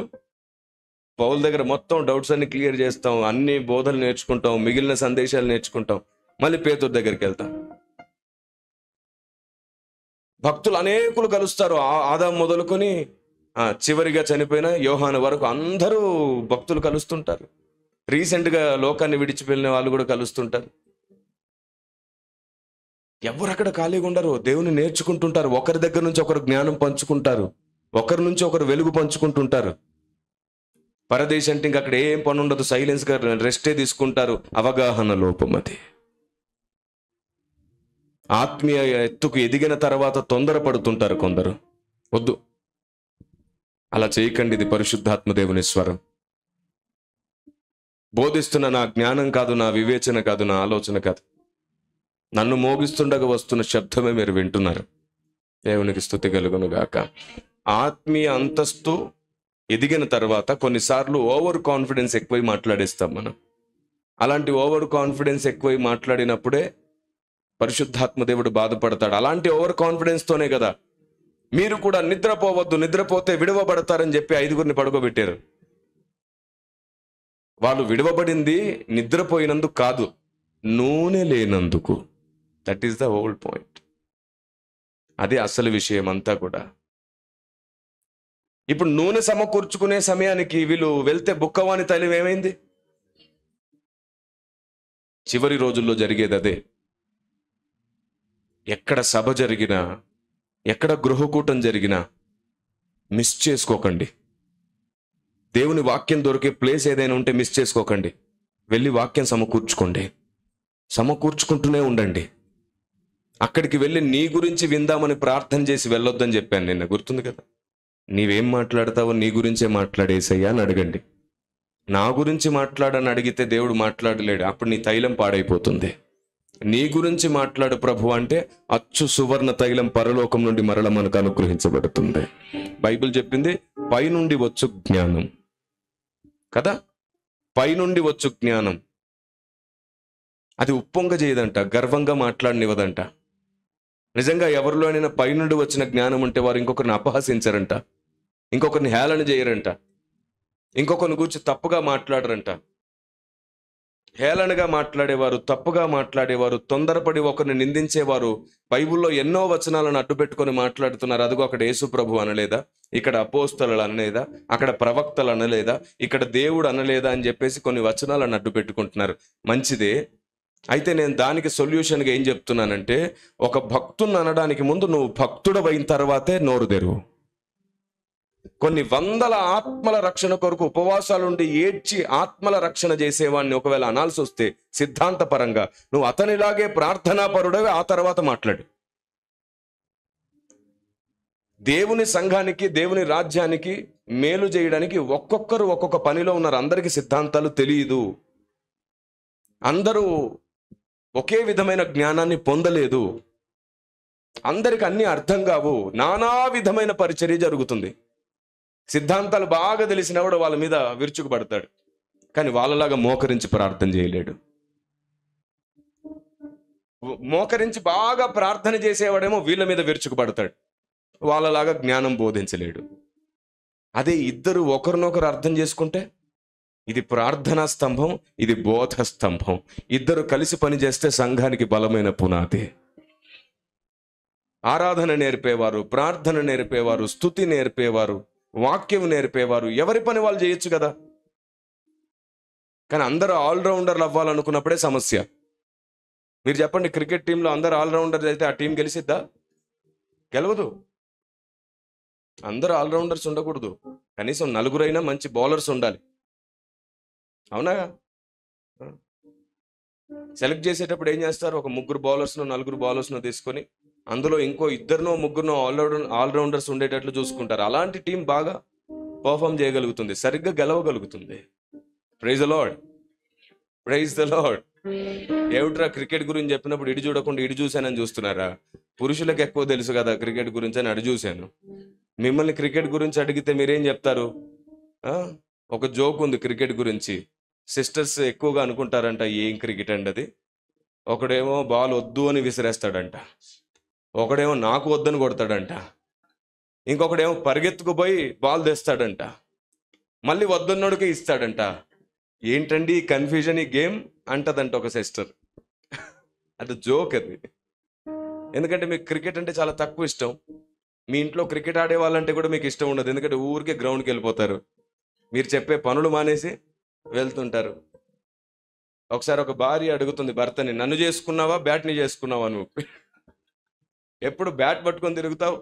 పౌలు దగ్గర మొత్తం డౌట్స్ అన్ని క్లియర్ చేస్తాం, అన్ని బోధలు నేర్చుకుంటాం, మిగిలిన సందేశాలు నేర్చుకుంటాం, మళ్ళీ పేతురు దగ్గరికి వెళ్తాం. భక్తులు అనేకులు కలుస్తారు, ఆదాం మొదలుకొని చివరిగా చనిపోయిన యోహాను వరకు అందరూ భక్తులు కలుస్తుంటారు. రీసెంట్గా లోకాన్ని విడిచిపెళ్ళిన వాళ్ళు కూడా కలుస్తుంటారు. ఎవరు అక్కడ ఖాళీగా ఉండరు, దేవుని నేర్చుకుంటుంటారు, ఒకరి దగ్గర నుంచి ఒకరు జ్ఞానం పంచుకుంటారు, ఒకరి నుంచి ఒకరు వెలుగు పంచుకుంటుంటారు. పరదేశం అంటే ఇంక అక్కడ ఏం పని ఉండదు, సైలెన్స్గా రెస్టే తీసుకుంటారు. అవగాహన లోపం అది. ఆత్మీయ ఎత్తుకు ఎదిగిన తర్వాత తొందరపడుతుంటారు కొందరు. వద్దు, అలా చేయకండి. ఇది పరిశుద్ధాత్మ దేవుని స్వరం. బోధిస్తున్న నా జ్ఞానం కాదు, నా వివేచన కాదు, నా ఆలోచన కాదు, నన్ను మోగిస్తుండగా వస్తున్న శబ్దమే మీరు వింటున్నారు. దేవునికి స్తుతి కలుగును గాక. ఆత్మీయ అంతస్తు ఎదిగిన తర్వాత కొన్నిసార్లు ఓవర్ కాన్ఫిడెన్స్ ఎక్కువై మాట్లాడేస్తాం మనం. అలాంటి ఓవర్ కాన్ఫిడెన్స్ ఎక్కువై మాట్లాడినప్పుడే పరిశుద్ధాత్మ దేవుడు బాధపడతాడు. అలాంటి ఓవర్ కాన్ఫిడెన్స్తోనే కదా మీరు కూడా నిద్రపోవద్దు, నిద్రపోతే విడవబడతారని చెప్పి 5గురిని పడుకోబెట్టారు. వాళ్ళు విడవబడింది నిద్రపోయినందుకు కాదు, నూనె లేనందుకు. That is the whole point. అది అసలు విషయం అంతా కూడా. ఇప్పుడు నూనె సమకూర్చుకునే సమయానికి వీళ్ళు వెళ్తే బుక్కవాని తైలం ఏమైంది? చివరి రోజుల్లో జరిగేది అదే. ఎక్కడ సభ జరిగినా, ఎక్కడ గృహకూటం జరిగినా మిస్ చేసుకోకండి. దేవుని వాక్యం దొరికే ప్లేస్ ఏదైనా ఉంటే మిస్ చేసుకోకండి. వెళ్ళి వాక్యం సమకూర్చుకోండి, సమకూర్చుకుంటూనే ఉండండి. అక్కడికి వెళ్ళి నీ గురించి విందామని ప్రార్థన చేసి వెళ్ళొద్దని చెప్పాను నిన్న, గుర్తుంది కదా. నీవేం మాట్లాడతావో నీ గురించే మాట్లాడేసయ్యా అని అడగండి. నా గురించి మాట్లాడని అడిగితే దేవుడు మాట్లాడలేడు, అప్పుడు నీ తైలం పాడైపోతుంది. నీ గురించి మాట్లాడు ప్రభు అంటే అచ్చు సువర్ణ తైలం పరలోకం నుండి మరల మనకు అనుగ్రహించబడుతుంది. బైబిల్ చెప్పింది పైనుండి వచ్చు జ్ఞానం కదా, పైనుండి వచ్చు జ్ఞానం. అది ఉప్పొంగ చేయదంట, గర్వంగా మాట్లాడనివ్వదంట. నిజంగా ఎవరిలోనైనా పైనుండి వచ్చిన జ్ఞానం ఉంటే వారు ఇంకొకరిని అపహసించరంట, ఇంకొకరిని హేళన చేయరంట, ఇంకొకరిని గురించి తప్పుగా మాట్లాడరంట. హేళనగా మాట్లాడేవారు, తప్పుగా మాట్లాడేవారు, తొందరపడి ఒకరిని నిందించేవారు బైబిల్లో ఎన్నో వచనాలను అడ్డుపెట్టుకొని మాట్లాడుతున్నారు. అదిగో అక్కడ యేసు ప్రభు అనలేదా, ఇక్కడ అపోస్తలు అనలేదా, అక్కడ ప్రవక్తలు అనలేదా, ఇక్కడ దేవుడు అనలేదా అని చెప్పేసి కొన్ని వచనాలను అడ్డు పెట్టుకుంటున్నారు. మంచిదే. అయితే నేను దానికి సొల్యూషన్గా ఏం చెప్తున్నానంటే, ఒక భక్తుని అనడానికి ముందు నువ్వు భక్తుడవైన తర్వాతే నోరు తెరువు. కొన్ని వందల ఆత్మల రక్షణ కొరకు ఉపవాసాలుండి ఏడ్చి ఆత్మల రక్షణ చేసేవాడిని ఒకవేళ అనాల్సి వస్తే సిద్ధాంతపరంగా నువ్వు అతనిలాగే ప్రార్థనాపరుడవే, ఆ తర్వాత మాట్లాడు. దేవుని సంఘానికి, దేవుని రాజ్యానికి మేలు చేయడానికి ఒక్కొక్కరు ఒక్కొక్క పనిలో ఉన్నారు. అందరికీ సిద్ధాంతాలు తెలియదు, అందరూ ఒకే విధమైన జ్ఞానాన్ని పొందలేదు, అందరికి అన్ని అర్థం కావు, నానా విధమైన పరిచర్య జరుగుతుంది. సిద్ధాంతాలు బాగా తెలిసినవాడు వాళ్ళ మీద విరుచుకుపడతాడు, కానీ వాళ్ళలాగా మోకరించి ప్రార్థన చేయలేడు. మోకరించి బాగా ప్రార్థన చేసేవాడేమో వీళ్ళ మీద విరుచుకుపడతాడు, వాళ్ళలాగా జ్ఞానం బోధించలేడు. అదే ఇద్దరు ఒకరినొకరు అర్థం చేసుకుంటే ఇది ప్రార్థనా స్తంభం, ఇది బోధ స్తంభం. ఇద్దరు కలిసి పనిచేస్తే సంఘానికి బలమైన పునాది. ఆరాధన నేర్పేవారు, ప్రార్థన నేర్పేవారు, స్తుతి నేర్పేవారు, వాక్యం నేర్పేవారు, ఎవరి పని వాళ్ళు చేయొచ్చు కదా. కానీ అందరూ ఆల్రౌండర్లు అవ్వాలనుకున్నప్పుడే సమస్య. మీరు చెప్పండి, క్రికెట్ టీంలో అందరూ ఆల్రౌండర్స్ అయితే ఆ టీం గెలిసిద్దా? గెలవదు. అందరూ ఆల్రౌండర్స్ ఉండకూడదు, కనీసం నలుగురైనా మంచి బౌలర్స్ ఉండాలి. అవునా? సెలెక్ట్ చేసేటప్పుడు ఏం చేస్తారు, ఒక ముగ్గురు బౌలర్స్ను నలుగురు బౌలర్స్ను తీసుకొని అందులో ఇంకో ఇద్దరినో ముగ్గురునో ఆల్రౌండర్స్ ఉండేటట్లు చూసుకుంటారు. అలాంటి టీం బాగా పర్ఫామ్ చేయగలుగుతుంది, సరిగ్గా గెలవగలుగుతుంది. Praise the Lord, praise the Lord. ఏమిట్రా క్రికెట్ గురించి చెప్పినప్పుడు ఇటు చూడకుండా ఇటు చూశానని చూస్తున్నారా? పురుషులకు ఎక్కువ తెలుసు కదా క్రికెట్ గురించి అని అటు చూశాను. మిమ్మల్ని క్రికెట్ గురించి అడిగితే మీరేం చెప్తారు? ఒక జోక్ ఉంది క్రికెట్ గురించి. సిస్టర్స్ ఎక్కువగా అనుకుంటారంట, ఏం క్రికెట్ అండి అది. ఒకడేమో బాల్ వద్దు అని విసిరేస్తాడంట, ఒకడేమో నాకు వద్దని కొడతాడంట, ఇంకొకడేమో పరిగెత్తుకుపోయి బాల్ తెస్తాడంట, మళ్ళీ వద్దన్నోడికే ఇస్తాడంట. ఏంటండి ఈ కన్ఫ్యూజన్, ఈ గేమ్ అంటదంట ఒక సిస్టర్. అది జోక్ అది. ఎందుకంటే మీకు క్రికెట్ అంటే చాలా తక్కువ ఇష్టం. మీ ఇంట్లో క్రికెట్ ఆడే వాళ్ళంటే కూడా మీకు ఇష్టం ఉండదు, ఎందుకంటే ఊరికే గ్రౌండ్కి వెళ్ళిపోతారు. మీరు చెప్పే పనులు మానేసి వెళ్తుంటారు. ఒకసారి ఒక భార్య అడుగుతుంది భర్తని, నన్ను చేసుకున్నావా బ్యాట్ని చేసుకున్నావా నువ్వు? ఎప్పుడు బ్యాట్ పట్టుకొని తిరుగుతావు?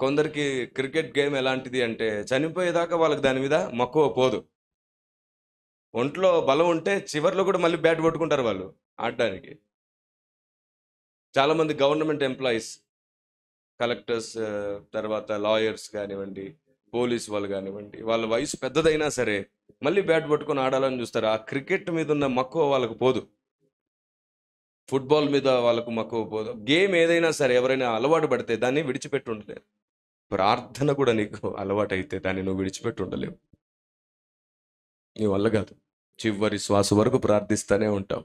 కొందరికి క్రికెట్ గేమ్ ఎలాంటిది అంటే చనిపోయేదాకా వాళ్ళకి దాని మీద మక్కువ పోదు. ఒంట్లో బలం ఉంటే చివర్లో కూడా మళ్ళీ బ్యాట్ పట్టుకుంటారు వాళ్ళు ఆడడానికి. చాలామంది గవర్నమెంట్ ఎంప్లాయీస్, కలెక్టర్స్, తర్వాత లాయర్స్ కానివ్వండి, పోలీస్ వాళ్ళు కానివ్వండి, వాళ్ళ వయసు పెద్దదైనా సరే మళ్ళీ బ్యాట్ పట్టుకొని ఆడాలని చూస్తారు. ఆ క్రికెట్ మీద ఉన్న మక్కువ వాళ్ళకు పోదు, ఫుట్బాల్ మీద వాళ్ళకు మక్కువ పోదు. గేమ్ ఏదైనా సరే ఎవరైనా అలవాటు పడితే దాన్ని విడిచిపెట్టి ఉండలేరు. ప్రార్థన కూడా నీకు అలవాటు అయితే దాన్ని నువ్వు విడిచిపెట్టి ఉండలేవు. నీ వల్ల కాదు, చివరి శ్వాస వరకు ప్రార్థిస్తూనే ఉంటావు.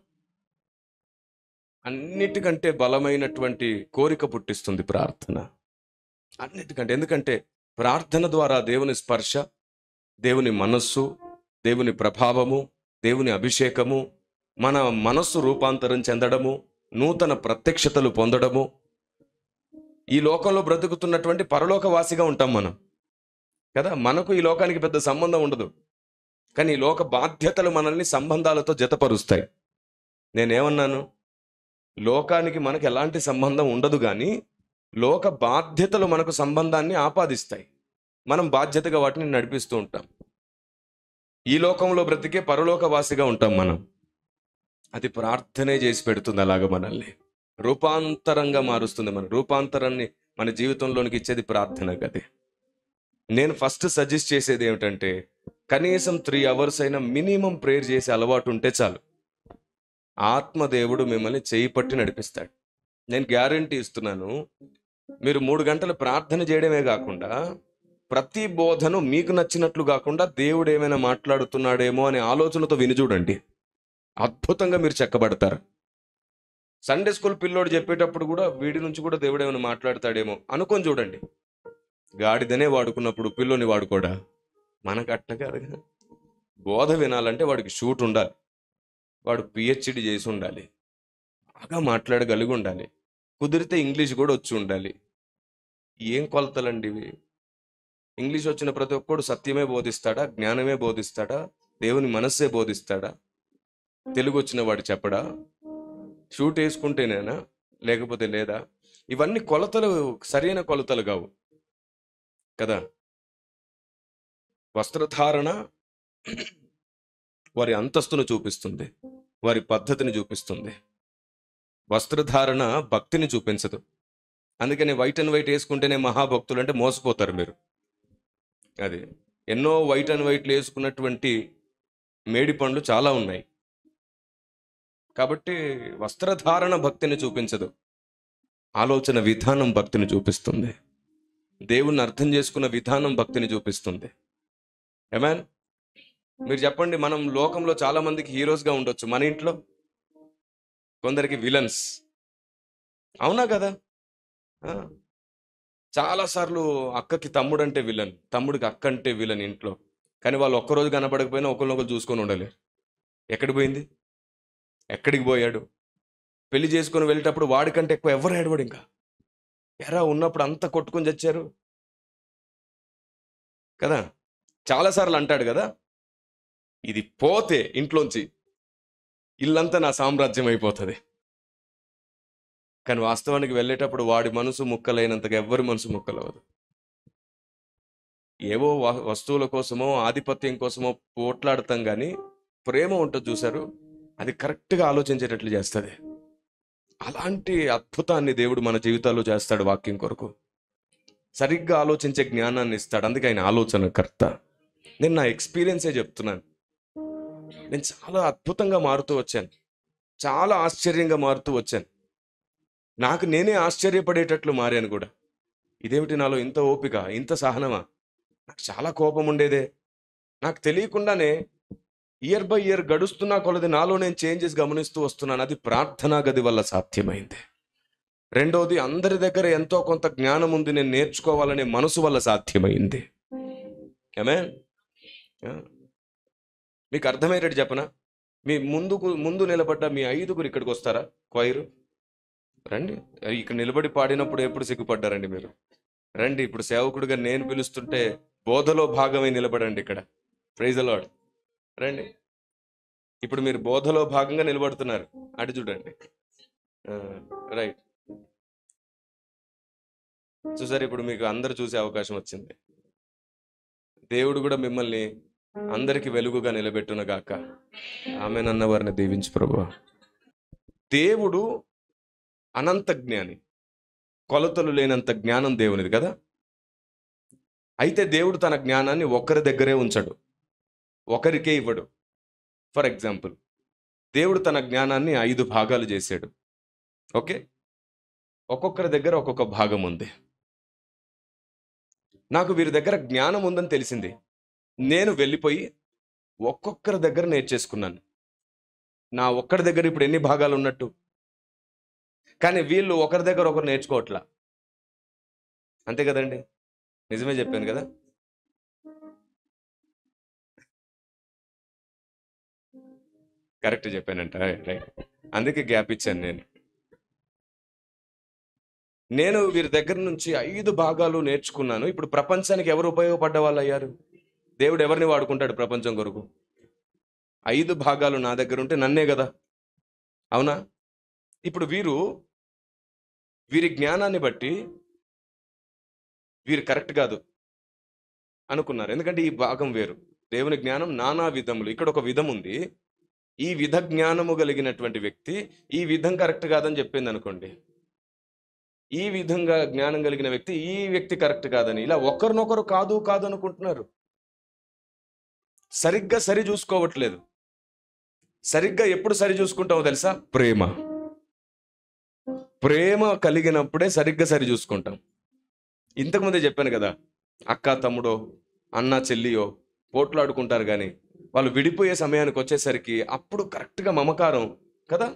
అన్నిటికంటే బలమైనటువంటి కోరిక పుట్టిస్తుంది ప్రార్థన. అన్నిటికంటే. ఎందుకంటే ప్రార్థన ద్వారా దేవుని స్పర్శ, దేవుని మనస్సు, దేవుని ప్రభావము, దేవుని అభిషేకము, మన మనస్సు రూపాంతరం చెందడము, నూతన ప్రత్యక్షతలు పొందడము. ఈ లోకంలో బ్రతుకుతున్నటువంటి పరలోకవాసిగా ఉంటాం మనం కదా. మనకు ఈ లోకానికి పెద్ద సంబంధం ఉండదు, కానీ ఈ లోక బాధ్యతలు మనల్ని సంబంధాలతో జతపరుస్తాయి. నేనేమన్నాను? లోకానికి మనకు ఎలాంటి సంబంధం ఉండదు, కానీ లోక బాధ్యతలు మనకు సంబంధాన్ని ఆపాదిస్తాయి. మనం బాధ్యతగా వాటిని నడిపిస్తూ ఉంటాం. ఈ లోకంలో బ్రతికే పరలోకవాసిగా ఉంటాం మనం. అది ప్రార్థనే చేసి పెడుతుంది అలాగ మనల్ని, రూపాంతరంగా మారుస్తుంది. మన రూపాంతరాన్ని మన జీవితంలోనికి ఇచ్చేది ప్రార్థన గది. నేను ఫస్ట్ సజెస్ట్ చేసేది ఏమిటంటే, కనీసం 3 hours అయినా మినిమం ప్రేయర్ చేసే అలవాటు ఉంటే చాలు. ఆత్మదేవుడు మిమ్మల్ని చేయి పట్టి నడిపిస్తాడు. నేను గ్యారంటీ ఇస్తున్నాను. మీరు 3 గంటలు ప్రార్థన చేయడమే కాకుండా, ప్రతి బోధను మీకు నచ్చినట్లు కాకుండా దేవుడు ఏమైనా మాట్లాడుతున్నాడేమో అనే ఆలోచనతో విని చూడండి. అద్భుతంగా మీరు చెక్కబడతారు. సండే స్కూల్ పిల్లోడు చెప్పేటప్పుడు కూడా వీడి నుంచి కూడా దేవుడు ఏమైనా మాట్లాడతాడేమో అనుకొని చూడండి. గాడిదనే వాడుకున్నప్పుడు పిల్లోని వాడుకోడా? మనకు అట్ట కాదుగా. బోధ వినాలంటే వాడికి షూట్ ఉండాలి, వాడు పిహెచ్డి చేసి ఉండాలి, బాగా మాట్లాడగలిగి ఉండాలి, కుదిరితే ఇంగ్లీష్ కూడా వచ్చి ఉండాలి. ఏం కొలతలండి ఇవి? ఇంగ్లీష్ వచ్చిన ప్రతి ఒక్కడు సత్యమే బోధిస్తాడా? జ్ఞానమే బోధిస్తాడా? దేవుని మనస్సే బోధిస్తాడా? తెలుగు వచ్చిన వాడు చెప్పడా? షూట్ వేసుకుంటేనేనా, లేకపోతే లేదా? ఇవన్నీ కొలతలు, సరైన కొలతలు కావు కదా. వస్త్రధారణ వారి అంతస్తును చూపిస్తుంది, వారి పద్ధతిని చూపిస్తుంది. వస్త్రధారణ భక్తిని చూపించదు. అందుకని వైట్ అండ్ వైట్ వేసుకుంటేనే మహాభక్తులు అంటే మోసపోతారు మీరు. అది ఎన్నో వైట్ అండ్ వైట్లు వేసుకున్నటువంటి మేడి పండ్లు చాలా ఉన్నాయి. కాబట్టి వస్త్రధారణ భక్తిని చూపించదు, ఆలోచన విధానం భక్తిని చూపిస్తుంది. దేవుణ్ణి అర్థం చేసుకున్న విధానం భక్తిని చూపిస్తుంది. ఆమేన్. మీరు చెప్పండి, మనం లోకంలో చాలా మందికి హీరోస్గా ఉండొచ్చు, మన ఇంట్లో కొందరికి విలన్స్. అవునా కదా? చాలాసార్లు అక్కకి తమ్ముడు అంటే విలన్, తమ్ముడికి అక్క అంటే విలన్ ఇంట్లో. కానీ వాళ్ళు ఒక్కరోజు కనపడకపోయినా ఒకరినొకరు చూసుకొని ఉండలేరు. ఎక్కడికి పోయింది? ఎక్కడికి పోయాడు? పెళ్లి చేసుకొని వెళ్ళేటప్పుడు వాడికంటే ఎక్కువ ఎవరు ఏడవాడు ఇంకా. ఎరా ఉన్నప్పుడు అంత కొట్టుకొని చచ్చారు కదా. చాలాసార్లు అంటాడు కదా, ఇది పోతే ఇంట్లోంచి ఇల్లంతా నా సామ్రాజ్యం అయిపోతుంది. కానీ వాస్తవానికి వెళ్ళేటప్పుడు వాడి మనసు ముక్కలైనంతగా ఎవరి మనసు ముక్కలవదు. ఏవో వస్తువుల కోసమో ఆధిపత్యం కోసమో పోట్లాడతాం, కానీ ప్రేమ ఉంటుంది చూసారు, అది కరెక్ట్గా ఆలోచించేటట్లు చేస్తుంది. అలాంటి అద్భుతాన్ని దేవుడు మన జీవితాల్లో చేస్తాడు. వాక్యం కొరకు సరిగ్గా ఆలోచించే జ్ఞానాన్ని ఇస్తాడు. అందుకే ఆయన ఆలోచనకర్త. నేను నా ఎక్స్పీరియన్సే చెప్తున్నాను. నేను చాలా అద్భుతంగా మారుతూ వచ్చాను, చాలా ఆశ్చర్యంగా మారుతూ వచ్చాను. నాకు నేనే ఆశ్చర్యపడేటట్లు మారాను కూడా. ఇదేమిటి నాలో ఇంత ఓపిక, ఇంత సహనమా? నాకు చాలా కోపం ఉండేదే. నాకు తెలియకుండానే ఇయర్ బై ఇయర్ గడుస్తున్నా కొలది నాలో నేను చేంజెస్ గమనిస్తూ వస్తున్నాను. అది ప్రార్థనా గది వల్ల సాధ్యమైంది. రెండోది, అందరి దగ్గర ఎంతో కొంత జ్ఞానం ఉంది, నేను నేర్చుకోవాలనే మనసు వల్ల సాధ్యమైంది. ఆమేన్. మీకు అర్థమయ్యేటట్టు చెప్పనా? మీ ముందు నిలబడ్డ మీ 5గురు ఇక్కడికి వస్తారా? క్వైరు రండి. ఇక్కడ నిలబడి పాడినప్పుడు ఎప్పుడు సిగ్గుపడ్డారండి మీరు? రండి. ఇప్పుడు సేవకుడిగా నేను పిలుస్తుంటే బోధలో భాగమై నిలబడండి ఇక్కడ. Praise the Lord. రండి. ఇప్పుడు మీరు బోధలో భాగంగా నిలబడుతున్నారు. అటు చూడండి. రైట్. చూసారు, ఇప్పుడు మీకు అందరు చూసే అవకాశం వచ్చింది. దేవుడు కూడా మిమ్మల్ని అందరికి వెలుగుగా నిలబెట్టునగాక. ఆమేనన్న వారిని దీవించు ప్రభువా. దేవుడు అనంత జ్ఞాని, కొలతలు లేనంత జ్ఞానం దేవునిది కదా. అయితే దేవుడు తన జ్ఞానాన్ని ఒకరి దగ్గరే ఉంచడు, ఒకరికే ఇవ్వడు. ఫర్ ఎగ్జాంపుల్, దేవుడు తన జ్ఞానాన్ని 5 భాగాలు చేశాడు. ఓకే, ఒక్కొక్కరి దగ్గర ఒక్కొక్క భాగం ఉంది. నాకు వీరి దగ్గర జ్ఞానం ఉందని తెలిసింది. నేను వెళ్ళిపోయి ఒక్కొక్కరి దగ్గర నేర్చేసుకున్నాను. నా ఒక్కడి దగ్గర ఇప్పుడు ఎన్ని భాగాలు ఉన్నట్టు? కానీ వీళ్ళు ఒకరి దగ్గర ఒకరు నేర్చుకోవట్లా. అంతే కదండి, నిజమే చెప్పాను కదా. కరెక్ట్ చెప్పానంట, రైట్. అందుకే గ్యాప్ ఇచ్చాను నేను వీరి దగ్గర నుంచి 5 భాగాలు నేర్చుకున్నాను. ఇప్పుడు ప్రపంచానికి ఎవరు ఉపయోగపడ్డ వాళ్ళు అయ్యారు? దేవుడు ఎవరిని వాడుకుంటాడు ప్రపంచం కొరకు? 5 భాగాలు నా దగ్గర ఉంటే నన్నే కదా, అవునా? ఇప్పుడు వీరి జ్ఞానాన్ని బట్టి వీరు కరెక్ట్ కాదు అనుకున్నారు. ఎందుకంటే ఈ భాగం వేరు. దేవుని జ్ఞానం నానా విధములు. ఇక్కడ ఒక విధం ఉంది. ఈ విధ జ్ఞానము కలిగినటువంటి వ్యక్తి ఈ విధం కరెక్ట్ కాదని చెప్పింది అనుకోండి, ఈ విధంగా జ్ఞానం కలిగిన వ్యక్తి ఈ వ్యక్తి కరెక్ట్ కాదని, ఇలా ఒకరినొకరు కాదు కాదు అనుకుంటున్నారు. సరిగ్గా సరి చూసుకోవట్లేదు. సరిగ్గా ఎప్పుడు సరి చూసుకుంటామో తెలుసా? ప్రేమ కలిగినప్పుడే సరిగ్గా సరి చూసుకుంటాం. ఇంతకుముందే చెప్పాను కదా, అక్క తమ్ముడో అన్న చెల్లియో పోట్లాడుకుంటారు, కానీ వాళ్ళు విడిపోయే సమయానికి వచ్చేసరికి అప్పుడు కరెక్ట్గా మమకారం కదా,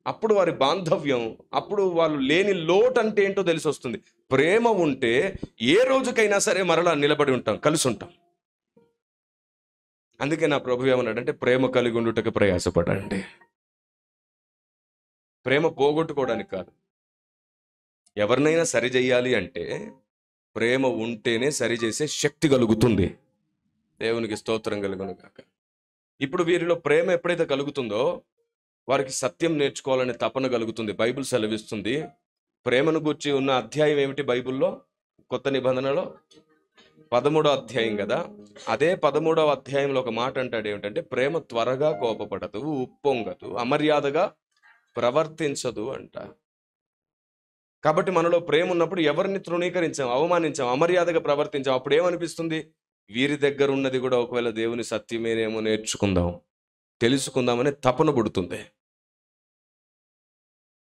అప్పుడు వారి బాంధవ్యం, అప్పుడు వాళ్ళు లేని లోటు అంటే ఏంటో తెలిసి వస్తుంది. ప్రేమ ఉంటే ఏ రోజుకైనా సరే మరలా నిలబడి ఉంటాం, కలిసి ఉంటాం. అందుకే నా ప్రభు ఏమన్నాడంటే, ప్రేమ కలిగి ఉండుటకు ప్రయాసపడండి. ప్రేమ పోగొట్టుకోవడానికి కాదు. ఎవరినైనా సరి చేయాలి అంటే ప్రేమ ఉంటేనే సరిచేసే శక్తి కలుగుతుంది. దేవునికి స్తోత్రం కలుగును కాక. ఇప్పుడు వీరిలో ప్రేమ ఎప్పుడైతే కలుగుతుందో వారికి సత్యం నేర్చుకోవాలనే తపన కలుగుతుంది. బైబిల్ సెలవిస్తుంది. ప్రేమను గూర్చి ఉన్న అధ్యాయం ఏమిటి బైబిల్లో? కొత్త నిబంధనలో 13వ అధ్యాయం కదా. అదే 13వ అధ్యాయంలో ఒక మాట అంటాడు, ఏమిటంటే ప్రేమ త్వరగా కోపపడదు, ఉప్పొంగదు, అమర్యాదగా ప్రవర్తించదు అంట. కాబట్టి మనలో ప్రేమ ఉన్నప్పుడు ఎవరిని తృణీకరించాం, అవమానించాం, అమర్యాదగా ప్రవర్తించాం, అప్పుడు ఏమనిపిస్తుంది? వీరి దగ్గర ఉన్నది కూడా ఒకవేళ దేవుని సత్యమేనేమో నేర్చుకుందాం, తెలుసుకుందామని తపన పుడుతుంది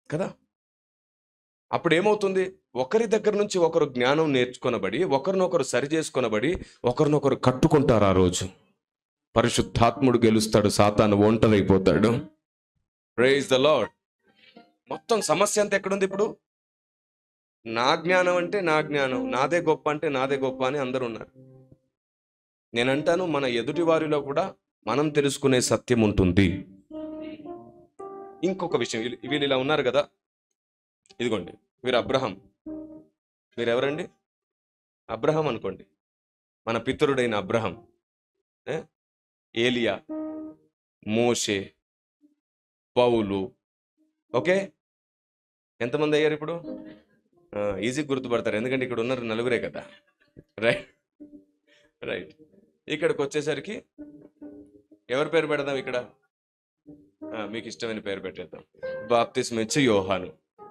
కదా. అప్పుడు ఏమవుతుంది? ఒకరి దగ్గర నుంచి ఒకరు జ్ఞానం నేర్చుకొనబడి, ఒకరినొకరు సరి చేసుకొనబడి, ఒకరినొకరు కట్టుకుంటారు. ఆ రోజు పరిశుద్ధాత్ముడు గెలుస్తాడు, సాతాను ఒంటరైపోతాడు. Praise the lord. మొత్తం సమస్య అంతా ఎక్కడుంది ఇప్పుడు? నా జ్ఞానం అంటే నా జ్ఞానం, నాదే గొప్ప అంటే నాదే గొప్ప అని అందరూ ఉన్నారు. నేనంటాను, మన ఎదుటి వారిలో కూడా మనం తెలుసుకునే సత్యం ఉంటుంది. ఇంకొక విషయం, వీళ్ళు ఇలా ఉన్నారు కదా, ఇదిగోండి వీరు అబ్రహాం. వీరెవరండి? అబ్రహాం అనుకోండి, మన పితరుడైన అబ్రహాం, ఏలియా, మోషే, పౌలు. ఓకే, ఎంతమంది అయ్యారు ఇప్పుడు? ఈజీ గుర్తుపడతారు, ఎందుకంటే ఇక్కడ ఉన్నారు నలుగురే కదా. Right right. ఇక్కడికి వచ్చేసరికి ఎవరి పేరు పెడదాం? ఇక్కడ మీకు ఇష్టమైన పేరు పెట్టేద్దాం. బాప్తిస్మా ఇచ్చే యోహాను